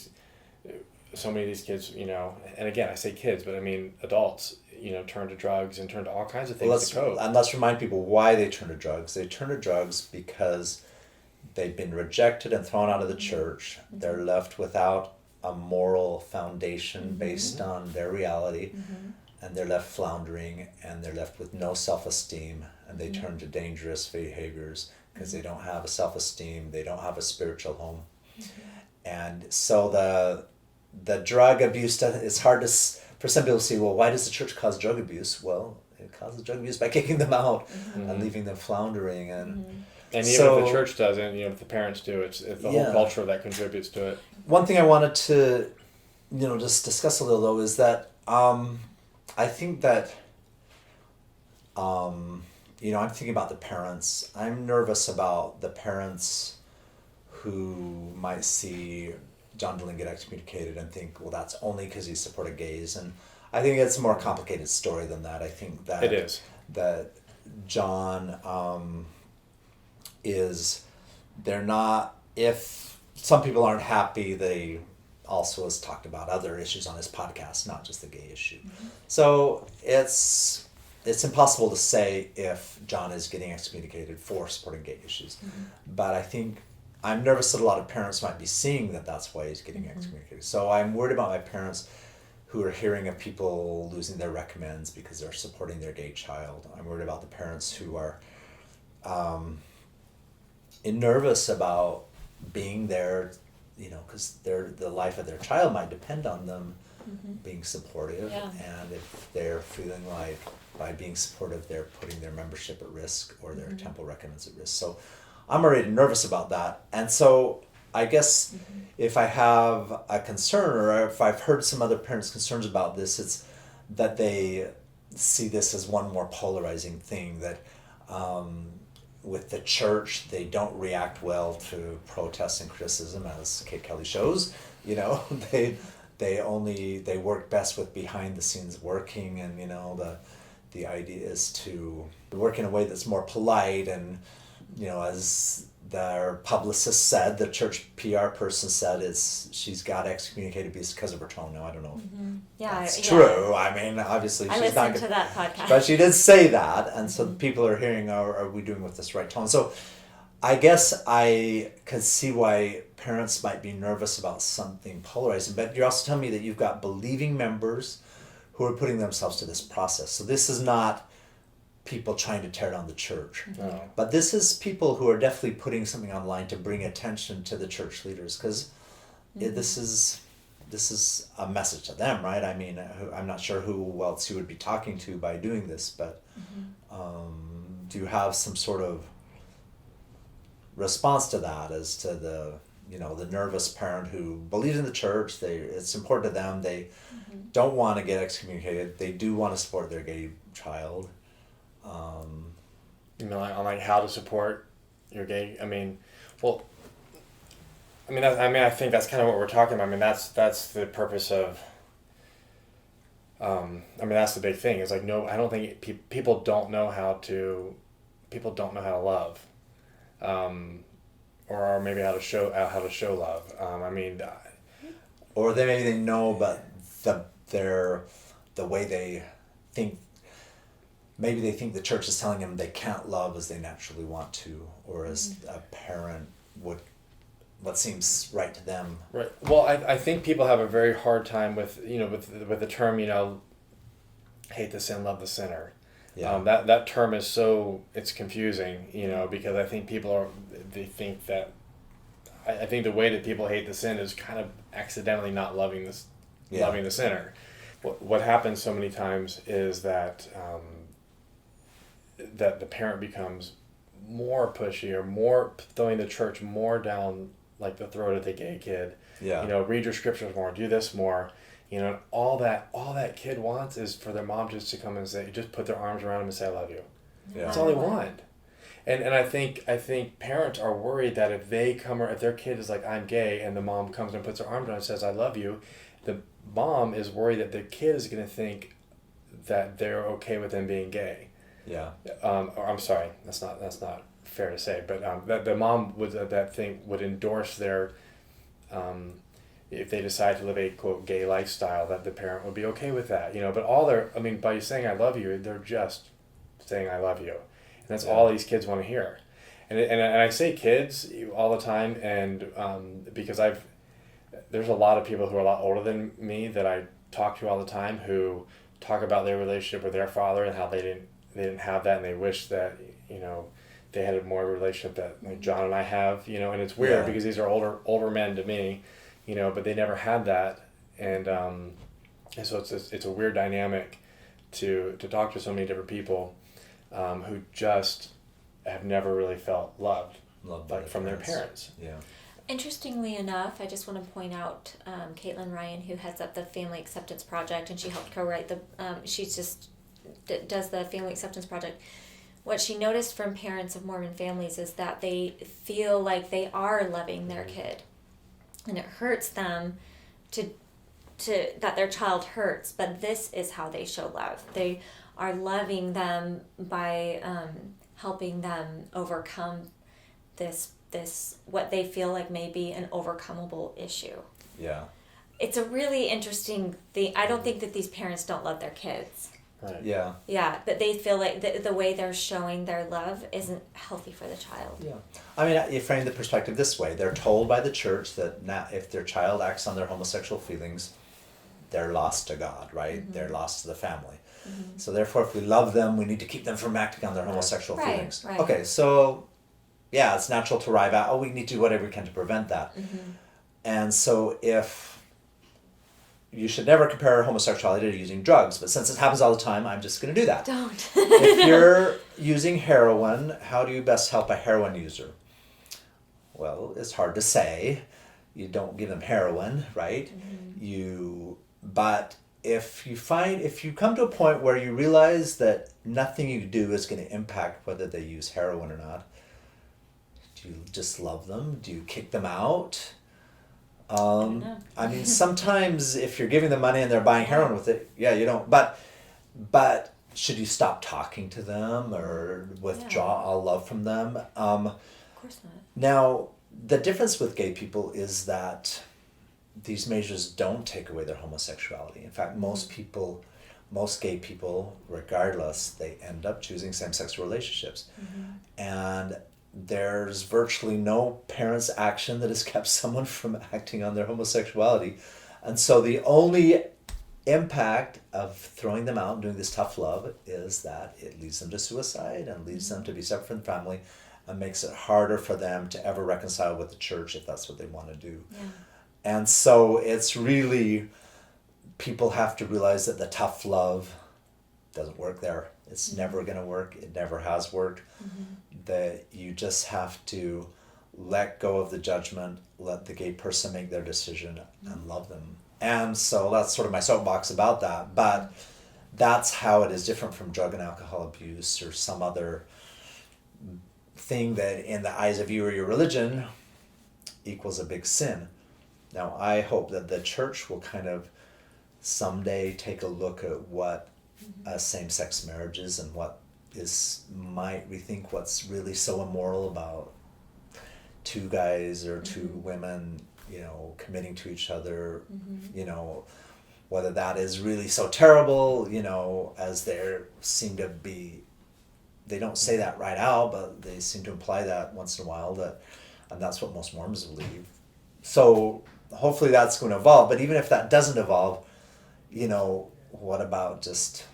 so many of these kids, and again, I say kids, but I mean adults, turn to drugs and turn to all kinds of things to cope. And let's remind people why they turn to drugs. They turn to drugs because they've been rejected and thrown out of the church. Mm-hmm. They're left without a moral foundation mm-hmm. based on their reality, mm-hmm. and they're left floundering, and they're left with no self-esteem, and they mm-hmm. turn to dangerous behaviors because mm-hmm. they don't have a self-esteem, they don't have a spiritual home. Mm-hmm. And so the drug abuse, it's hard for some people to see, well, why does the church cause drug abuse? Well, it causes drug abuse by kicking them out mm-hmm. and leaving them floundering. And mm-hmm. And even if the church doesn't, if the parents do, it's the whole culture that contributes to it. One thing I wanted to, just discuss a little though is that I think that, I'm thinking about the parents. I'm nervous about the parents who might see John Dillon get excommunicated and think, well, that's only because he supported gays. And I think it's a more complicated story than that. I think that it is. That John they're not, if some people aren't happy, they also has talked about other issues on his podcast, not just the gay issue. Mm-hmm. So it's impossible to say if John is getting excommunicated for supporting gay issues. Mm-hmm. But I think I'm nervous that a lot of parents might be seeing that that's why he's getting mm-hmm. excommunicated. So I'm worried about my parents who are hearing of people losing their recommends because they're supporting their gay child. I'm worried about the parents who are nervous about being there, because the life of their child might depend on them mm-hmm. being supportive. Yeah. And if they're feeling like by being supportive, they're putting their membership at risk or their mm-hmm. temple recommends at risk. So I'm already nervous about that. And so I guess mm-hmm. if I have a concern, or if I've heard some other parents' concerns about this, it's that they see this as one more polarizing thing, that with the church, they don't react well to protests and criticism, as Kate Kelly shows. They work best with behind the scenes working, and the idea is to work in a way that's more polite, and as their publicist said, the church PR person said, she's got excommunicated because of her tone. Now I don't know if mm-hmm. that's true. I mean, obviously I she's not listened to that podcast, but she did say that, and so people are hearing, are we doing with this right tone? So I guess I could see why parents might be nervous about something polarizing, but you're also telling me that you've got believing members who are putting themselves to this process. So this is not people trying to tear down the church. No. But this is people who are definitely putting something online to bring attention to the church leaders, because mm-hmm. this is a message to them, right? I mean, I'm not sure who else you would be talking to by doing this, but mm-hmm. Do you have some sort of response to that, as to the nervous parent who believes in the church, it's important to them, they mm-hmm. don't want to get excommunicated, they do want to support their gay child. On how to support your gay. I think that's kind of what we're talking about. I mean, that's the purpose of. That's the big thing. It's like, no, I don't think people don't know how to love, or maybe how to show love. Or maybe they know, but the way they think. Maybe they think the church is telling them they can't love as they naturally want to, or as a parent would, what seems right to them. Right. Well, I think people have a very hard time with the term, hate the sin, love the sinner. Yeah. That term is it's confusing, because I think they think that, I think the way that people hate the sin is kind of accidentally not loving loving the sinner. What happens so many times is that that the parent becomes more pushy, or more throwing the church more down like the throat of the gay kid. Yeah. Read your scriptures more, do this more. All that kid wants is for their mom just to come and just put their arms around him and say, I love you. Yeah. That's all they want. And I think parents are worried that if their kid is like, I'm gay, and the mom comes and puts her arms around and says, I love you, the mom is worried that the kid is going to think that they're okay with them being gay. Yeah. Or I'm sorry, that's not fair to say, but that the mom would endorse their if they decide to live a quote gay lifestyle, that the parent would be okay with that, but all by saying I love you, they're just saying I love you, and that's all these kids want to hear, and I say kids all the time, and because there's a lot of people who are a lot older than me that I talk to all the time who talk about their relationship with their father and how they didn't have that, and they wish that they had a more relationship that like John and I have, and it's weird because these are older men to me, but they never had that, and so it's a weird dynamic to talk to so many different people who just have never really felt loved like from their parents. Yeah. Interestingly enough, I just want to point out Caitlin Ryan, who heads up the Family Acceptance Project, and she helped co-write she just does the Family Acceptance Project. What she noticed from parents of Mormon families is that they feel like they are loving their kid, and it hurts them to that their child hurts, but this is how they show love. They are loving them by helping them overcome this what they feel like may be an overcomable issue. Yeah. It's a really interesting thing. I don't think that these parents don't love their kids. Right. Yeah. Yeah, but they feel like the way they're showing their love isn't healthy for the child. Yeah. I mean, you frame the perspective this way. They're told by the church that now if their child acts on their homosexual feelings, they're lost to God, right? Mm-hmm. They're lost to the family. Mm-hmm. So therefore, if we love them, we need to keep them from acting on their homosexual feelings. Right. Okay, so yeah, it's natural to arrive at, we need to do whatever we can to prevent that. Mm-hmm. And so if you should never compare homosexuality to using drugs, but since it happens all the time, I'm just going to do that. Don't. If you're using heroin, how do you best help a heroin user? Well, it's hard to say. You don't give them heroin, right? Mm-hmm. But if you come to a point where you realize that nothing you do is going to impact whether they use heroin or not, do you just love them? Do you kick them out? I mean, sometimes if you're giving them money and they're buying heroin with it, you don't. But should you stop talking to them or withdraw all love from them? Of course not. Now, the difference with gay people is that these measures don't take away their homosexuality. In fact, most gay people, regardless, they end up choosing same-sex relationships. Mm-hmm. And there's virtually no parent's action that has kept someone from acting on their homosexuality. And so the only impact of throwing them out and doing this tough love is that it leads them to suicide and leads them to be separate from the family and makes it harder for them to ever reconcile with the church if that's what they want to do. Yeah. And so it's really, people have to realize that the tough love doesn't work there. It's never going to work. It never has worked. Mm-hmm. That you just have to let go of the judgment, let the gay person make their decision, and love them. And so that's sort of my soapbox about that. But that's how it is different from drug and alcohol abuse or some other thing that in the eyes of you or your religion equals a big sin. Now, I hope that the church will kind of someday take a look at what same-sex marriage is and might rethink what's really so immoral about two guys or two women, committing to each other, whether that is really so terrible, as there seem to be. They don't say that right out, but they seem to imply that once in a while, and that's what most Mormons believe. So hopefully that's going to evolve, but even if that doesn't evolve, what about just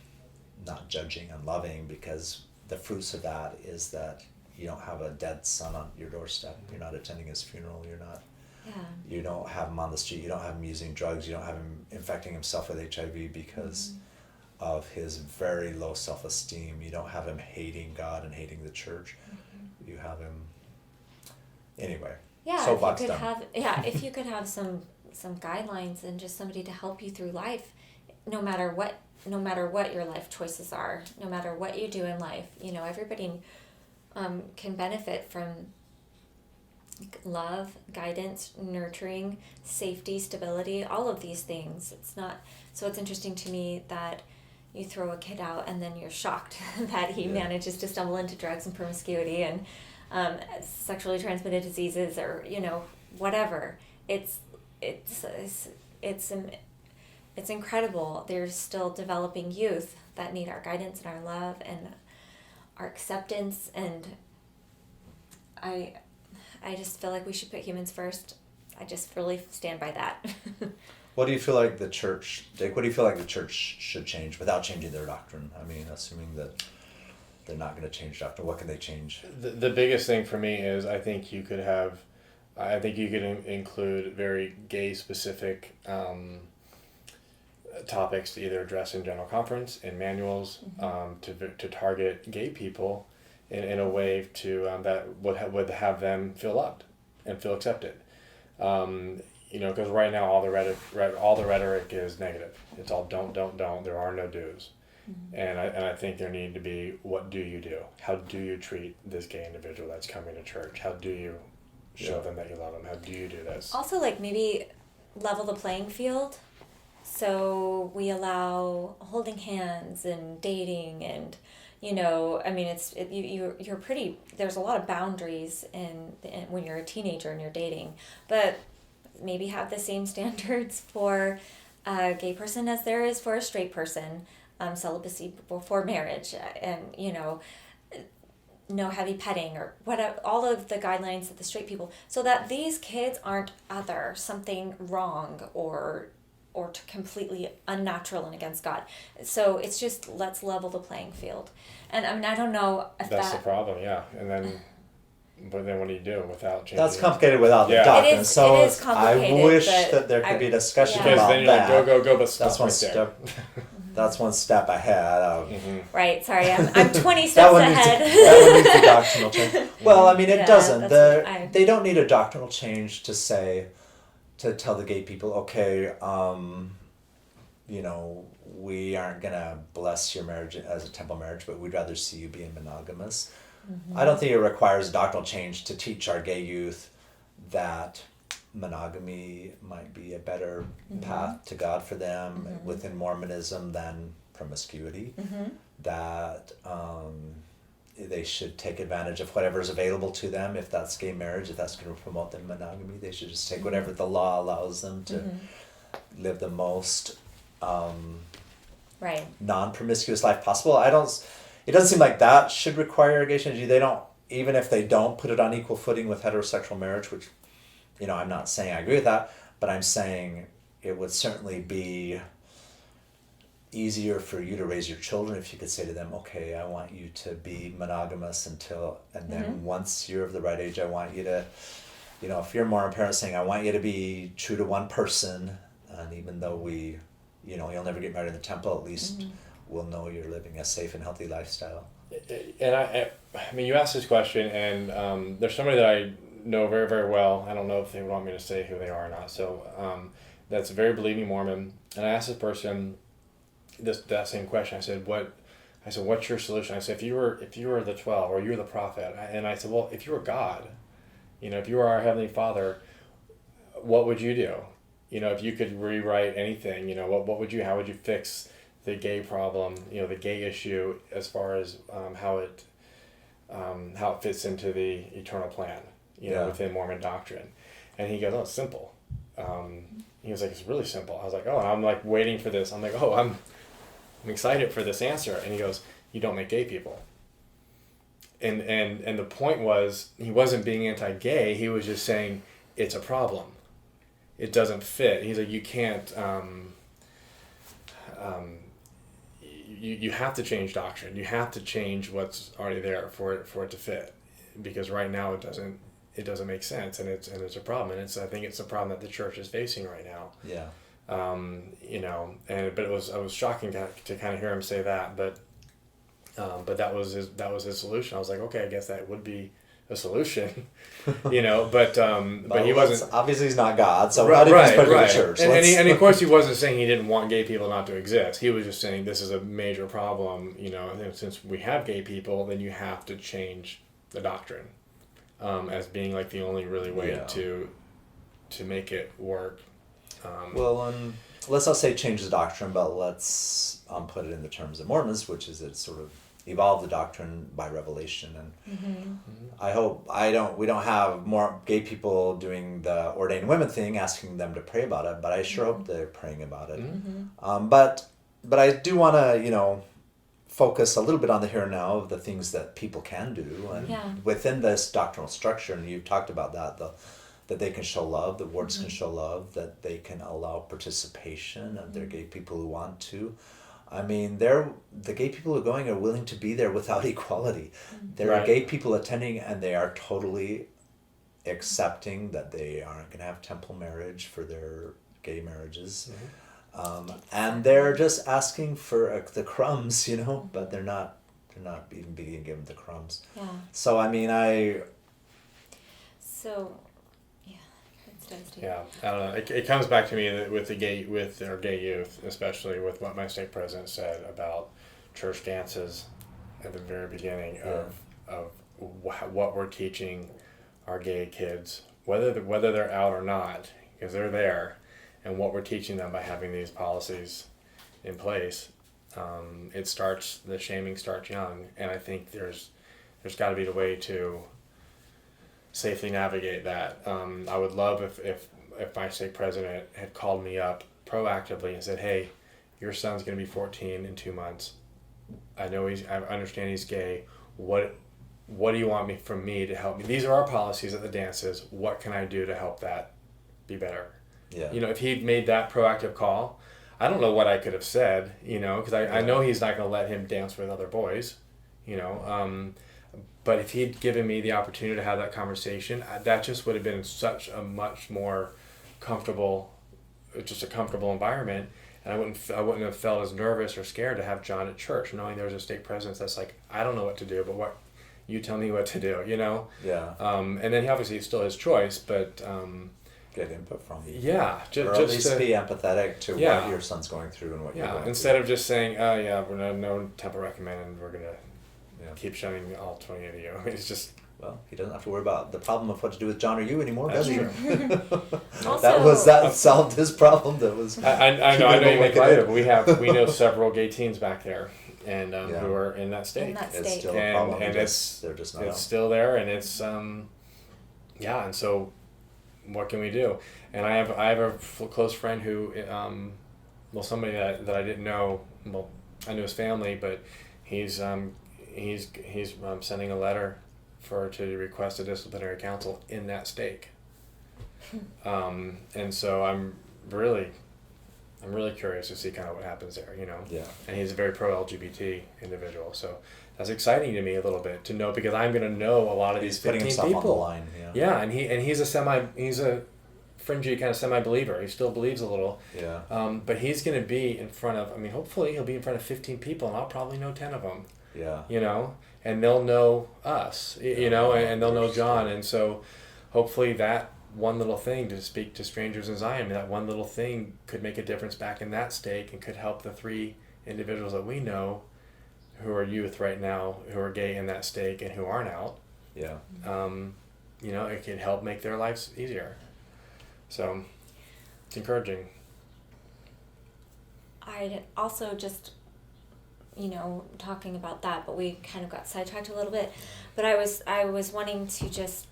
not judging and loving, because the fruits of that is that you don't have a dead son on your doorstep, you're not attending his funeral, you don't have him on the street, you don't have him using drugs, you don't have him infecting himself with HIV because of his very low self-esteem, you don't have him hating God and hating the church, you have him anyway. If you could have some guidelines and just somebody to help you through life, no matter what your life choices are, no matter what you do in life, everybody can benefit from love, guidance, nurturing, safety, stability, all of these things. It's interesting to me that you throw a kid out and then you're shocked that he manages to stumble into drugs and promiscuity and sexually transmitted diseases or, whatever. It's it's incredible. There's still developing youth that need our guidance and our love and our acceptance, and I just feel like we should put humans first. I just really stand by that. What do you feel like the church, Jake, what do you feel like the church should change without changing their doctrine? I mean, assuming that they're not going to change doctrine, what can they change? The biggest thing for me is I think you could include very gay specific topics to either address in general conference, in manuals, to target gay people in a way to that would have them feel loved and feel accepted. Because right now all the rhetoric is negative. It's all don't. There are no do's, and I think there need to be, what do you do? How do you treat this gay individual that's coming to church? How do you show them that you love them? How do you do this? Also, like, maybe level the playing field, so we allow holding hands and dating and. You're pretty. There's a lot of boundaries in when you're a teenager and you're dating, but maybe have the same standards for a gay person as there is for a straight person. Celibacy before marriage, and no heavy petting or whatever. All of the guidelines that the straight people, so that these kids aren't something wrong or completely unnatural and against God. So it's just, let's level the playing field. And I mean, I don't know if that's the problem, yeah. And then, but then what do you do without changing? That's complicated without the doctrine. It is complicated. I wish that there could be discussion about because then you're that. like, go, but That's one right step. That's one step ahead. Right. Sorry, I'm 20 steps ahead. That one needs a doctrinal change. Well, I mean, it doesn't. They don't need a doctrinal change to tell the gay people, okay, we aren't going to bless your marriage as a temple marriage, but we'd rather see you being monogamous. I don't think it requires a doctrinal change to teach our gay youth that monogamy might be a better path to God for them within Mormonism than promiscuity. That they should take advantage of whatever's available to them. If that's gay marriage, if that's going to promote them monogamy, they should just take whatever the law allows them to live the most non-promiscuous life possible. It doesn't seem like that should require gay change. They don't, even if they don't put it on equal footing with heterosexual marriage, which, I'm not saying I agree with that, but I'm saying it would certainly be easier for you to raise your children if you could say to them, okay, I want you to be monogamous and then once you're of the right age, I want you to, if you're a Mormon parent saying, I want you to be true to one person, and even though you'll never get married in the temple, at least we'll know you're living a safe and healthy lifestyle. And I mean, you asked this question, and there's somebody that I know very, very well. I don't know if they want me to say who they are or not. So that's a very believing Mormon, and I asked this person that same question. I said, what's your solution? I said, if you were the 12 or you were the prophet, and I said, well, if you were God, if you were our Heavenly Father, what would you do? If you could rewrite anything, how would you fix the gay problem, the gay issue, as far as how it fits into the eternal plan, within Mormon doctrine? And he goes, oh, it's simple. He was like, it's really simple. I was like, oh, and I'm like waiting for this. I'm like, oh, I'm excited for this answer. And he goes, you don't make gay people. And the point was, he wasn't being anti-gay. He was just saying it's a problem. It doesn't fit. He's like, you can't. You have to change doctrine. You have to change what's already there for it to fit, because right now it doesn't make sense, and it's a problem, and I think it's a problem that the church is facing right now. Yeah. But it was shocking to kind of hear him say that, but that was his solution. I was like, okay, I guess that would be a solution, but he wasn't. Obviously, he's not God, so how did he put it in the church? And of course, he wasn't saying he didn't want gay people not to exist. He was just saying this is a major problem. And since we have gay people, then you have to change the doctrine, as being like the only really way to make it work. Let's not say change the doctrine, but let's put it in the terms of Mormons, which is it's sort of evolve the doctrine by revelation. And I hope we don't have more gay people doing the ordained women thing, asking them to pray about it, but I sure hope they're praying about it. But I do want to, focus a little bit on the here and now of the things that people can do, and within this doctrinal structure, and you've talked about that they can show love, the wards can show love, that they can allow participation of their gay people who want to. I mean, the gay people who are going are willing to be there without equality. There are gay people attending, and they are totally accepting that they aren't going to have temple marriage for their gay marriages. And they're just asking for the crumbs, but they're not even being given the crumbs. Yeah. So, I mean, Yeah, I don't know. It comes back to me that with our gay youth, especially with what my stake president said about church dances at the very beginning of what we're teaching our gay kids, whether they're out or not, because they're there, and what we're teaching them by having these policies in place. The shaming starts young, and I think there's got to be a way to safely navigate that. I would love if my stake president had called me up proactively and said, "Hey, your son's going to be 14 in 2 months. I understand he's gay. What do you want from me to help me? These are our policies at the dances. What can I do to help that be better?" Yeah. If he'd made that proactive call, I don't know what I could have said, because I know he's not going to let him dance with other boys, but if he'd given me the opportunity to have that conversation, that just would have been such a much more comfortable environment, and I wouldn't have felt as nervous or scared to have John at church, knowing there was a stake presence that's like, I don't know what to do, but what you tell me what to do, Yeah. And then obviously it's still his choice, but get input from you. Yeah, or at least be empathetic to what your son's going through and what you're going instead through. of just saying, "Oh yeah, we're no temple recommended, and we're gonna keep showing all 28 of you." I mean, it's just he doesn't have to worry about the problem of what to do with John or you anymore, does he? Also, that solved his problem. That was. I know you make light of it, but we know several gay teens back there, and who are in that state. It's still a problem. And they're just not. It's still there, and it's and so. What can we do? And I have a close friend who, somebody that I didn't know. Well, I knew his family, but he's sending a letter to request a disciplinary council in that stake. And so I'm really curious to see kind of what happens there. Yeah. And he's a very pro-LGBT individual, so that's exciting to me a little bit to know, because I'm going to know a lot of these 15 himself people. On the line. Yeah, and he's a fringy kind of semi-believer. He still believes a little. Yeah. But he's going to be in front of. Hopefully he'll be in front of 15 people, and I'll probably know 10 of them. Yeah. And they'll know us. And they'll know John, and so hopefully that one little thing to speak to strangers in Zion, that one little thing could make a difference back in that stake and could help the 3 individuals that we know who are youth right now, who are gay in that stake and who aren't out. Yeah. It can help make their lives easier. So, it's encouraging. I'd also just, talking about that, but we kind of got sidetracked a little bit. But I was wanting to just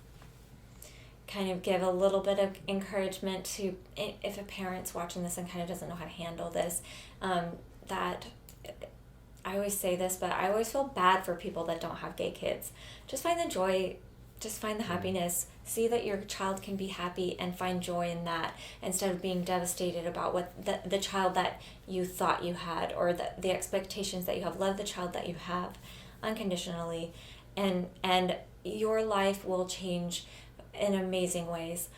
kind of give a little bit of encouragement to, if a parent's watching this and kind of doesn't know how to handle this, that I always say this, but I always feel bad for people that don't have gay kids. Just find the joy, just find the happiness. See that your child can be happy and find joy in that, instead of being devastated about what the child that you thought you had, or the expectations that you have. Love the child that you have unconditionally, and your life will change in amazing ways.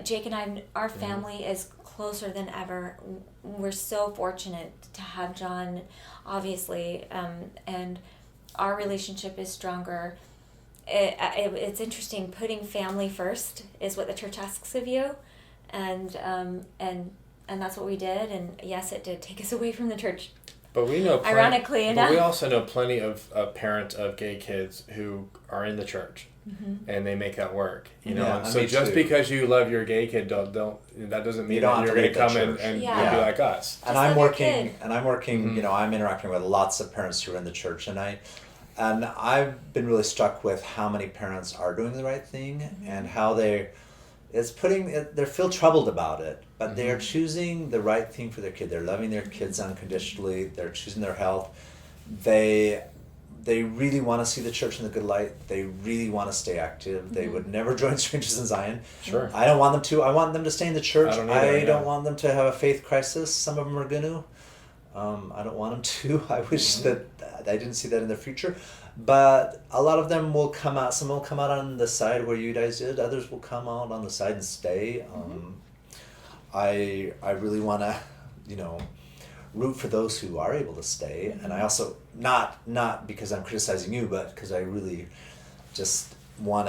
Jake and I, our family is closer than ever. We're so fortunate to have John, obviously, and our relationship is stronger. It's interesting. Putting family first is what the church asks of you, and that's what we did. And yes, it did take us away from the church. But we know, ironically enough, but we also know plenty of parents of gay kids who are in the church, and they make that work. And so just because you love your gay kid, don't that doesn't mean that you're going to come and be like us. And I'm working. I'm interacting with lots of parents who are in the church, and And I've been really struck with how many parents are doing the right thing and how they feel troubled about it, but they are choosing the right thing for their kid. They're loving their kids unconditionally. They're choosing their health. They really want to see the church in the good light. They really want to stay active. They would never join Strangers in Zion. Sure. I don't want them to. I want them to stay in the church. I don't want them to have a faith crisis. Some of them are going to. I don't want them to. I wish that I didn't see that in the future. But a lot of them will come out. Some will come out on the side where you guys did. Others will come out on the side and stay. I really want to, root for those who are able to stay. And I also, not because I'm criticizing you, but because I really just want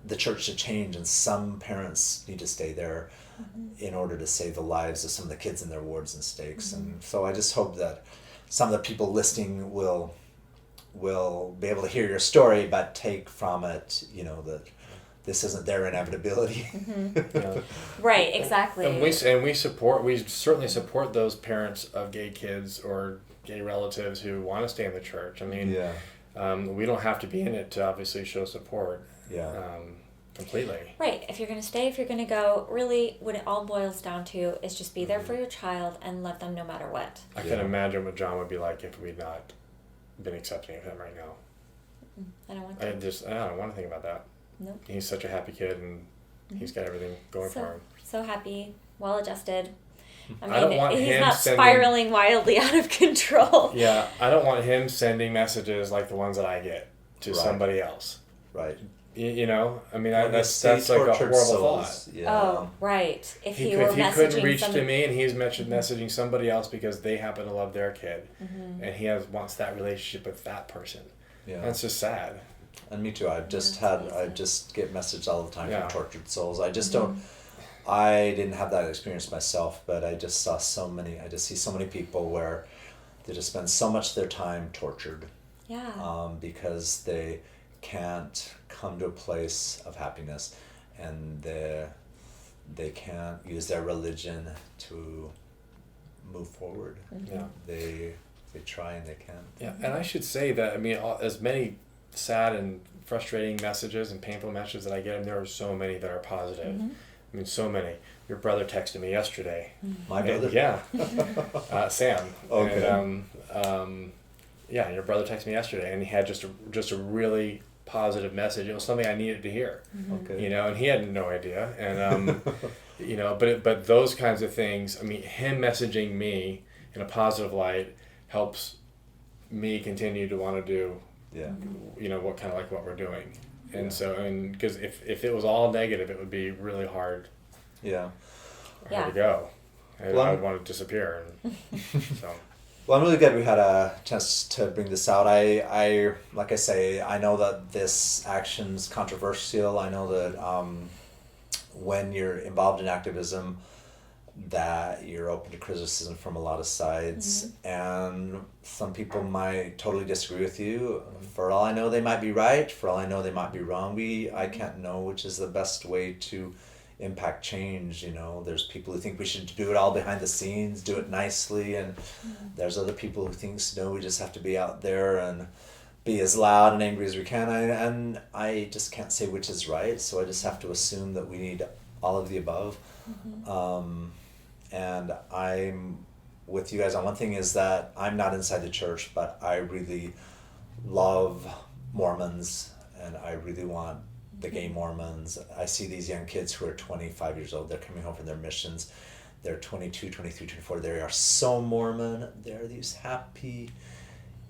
the church to change, and some parents need to stay there in order to save the lives of some of the kids in their wards and stakes. And so I just hope that some of the people listening will be able to hear your story, but take from it, that this isn't their inevitability. Right, exactly. And we certainly support those parents of gay kids or gay relatives who want to stay in the church. I mean, we don't have to be in it to obviously show support. Completely. Right. If you're going to stay, if you're going to go, really what it all boils down to is just be there for your child and love them no matter what. I can imagine what John would be like if we'd not been accepting of him right now. I don't want to. I don't want to think about that. Nope. He's such a happy kid, and he's got everything going for him. So happy, well adjusted. I don't want he's him not spiraling wildly out of control. Yeah, I don't want him sending messages like the ones that I get to somebody else. Right. I mean, that's like a horrible thought. Yeah. Oh, right. If he couldn't reach to me, and he's messaging somebody else because they happen to love their kid, and he wants that relationship with that person. Yeah, that's just sad. And me too. I just get messages all the time from tortured souls. I just don't. I didn't have that experience myself, but I just see so many people where they just spend so much of their time tortured. Yeah. Because they can't come to a place of happiness, and they can't use their religion to move forward. Yeah. They try and they can't. Yeah, and I should say that, I mean, as many sad and frustrating messages and painful messages that I get, and there are so many that are positive. I mean, so many. Your brother texted me yesterday. My brother? Sam. Okay. And, your brother texted me yesterday, and he had just a really positive message. It was something I needed to hear. Okay. And he had no idea. And, but those kinds of things, I mean, him messaging me in a positive light helps me continue to want to do, what we're doing. And so, because if it was all negative, it would be really hard. Yeah. Hard to go. I would want to disappear. And so. Well, I'm really glad we had a chance to bring this out. I like I say, I know that this action's controversial. I know that when you're involved in activism, that you're open to criticism from a lot of sides, and some people might totally disagree with you. For all I know, they might be right. For all I know, they might be wrong. I can't know which is the best way to impact change. There's people who think we should do it all behind the scenes, do it nicely, and there's other people who think we just have to be out there and be as loud and angry as we can. And I just can't say which is right, so I just have to assume that we need all of the above. And I'm with you guys on one thing, is that I'm not inside the church, but I really love Mormons, and I really want the gay Mormons. I see these young kids who are 25 years old. They're coming home from their missions. They're 22, 23, 24. They are so Mormon. They're these happy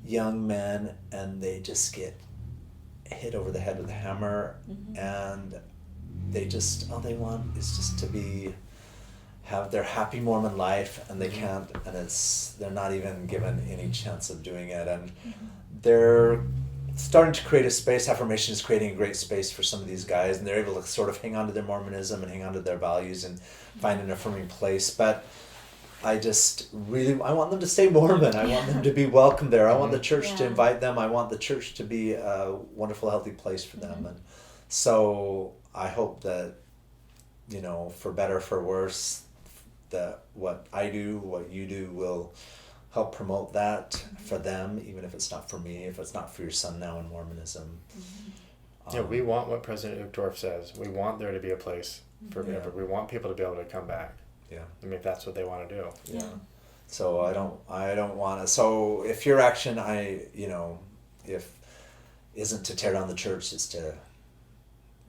young men, and they just get hit over the head with a hammer, and they just, all they want is just to have their happy Mormon life, and they can't, and they're not even given any chance of doing it. And they're starting to create a space. Affirmation is creating a great space for some of these guys, and they're able to sort of hang on to their Mormonism and hang on to their values and find an affirming place. But I want them to stay Mormon. I want them to be welcome there. I want the church to invite them. I want the church to be a wonderful, healthy place for them. And so I hope that, for better or for worse, that what I do, what you do will help promote that for them, even if it's not for me, if it's not for your son now in Mormonism. Yeah, we want what President Uchtdorf says. We want there to be a place for people. We want people to be able to come back. Yeah. I mean, if that's what they want to do. Yeah. So I don't want to. So if your action, if isn't to tear down the church, it's to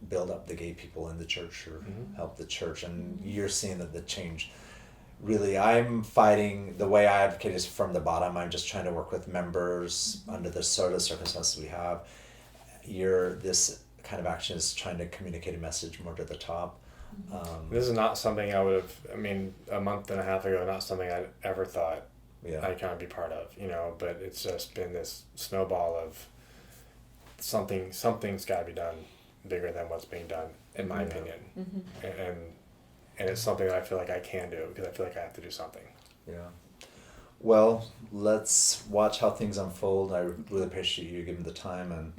build up the gay people in the church or help the church, and you're seeing that the change. Really, I'm fighting, the way I advocate is from the bottom. I'm just trying to work with members under the sort of circumstances we have. This kind of action is trying to communicate a message more to the top. This is not something I would have, a month and a half ago, not something I ever thought I'd kind of be part of, but it's just been this snowball of something's got to be done bigger than what's being done, in my opinion. And it's something that I feel like I can do, because I feel like I have to do something. Yeah. Well, let's watch how things unfold. I really appreciate you giving the time and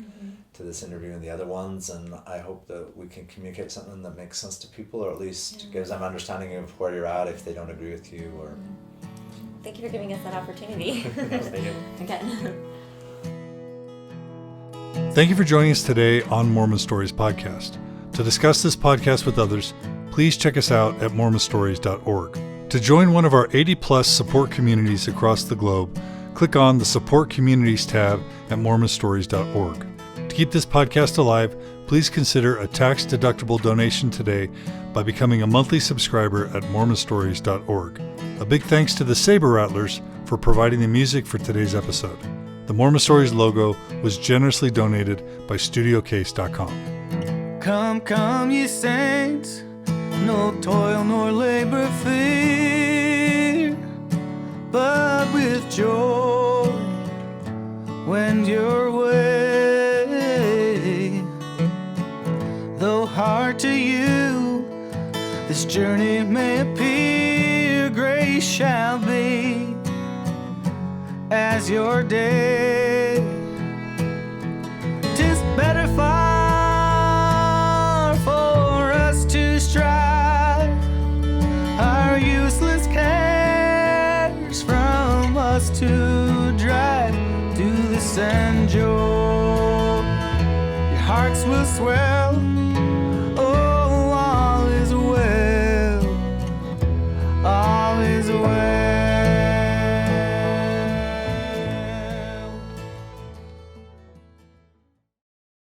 to this interview and the other ones, and I hope that we can communicate something that makes sense to people, or at least gives them understanding of where you're at if they don't agree with you. Or thank you for giving us that opportunity. Again. Thank you for joining us today on Mormon Stories Podcast. To discuss this podcast with others, please check us out at mormonstories.org. To join one of our 80+ support communities across the globe, click on the Support Communities tab at mormonstories.org. To keep this podcast alive, please consider a tax-deductible donation today by becoming a monthly subscriber at mormonstories.org. A big thanks to the Saber Rattlers for providing the music for today's episode. The Mormon Stories logo was generously donated by StudioCase.com. Come, ye saints, no toil nor labor fear, but with joy wend your way. Though hard to you this journey may appear, grace shall be as your day. 'Tis better far for us to strive our useless cares from us to drive to the sand joy. Your hearts will swell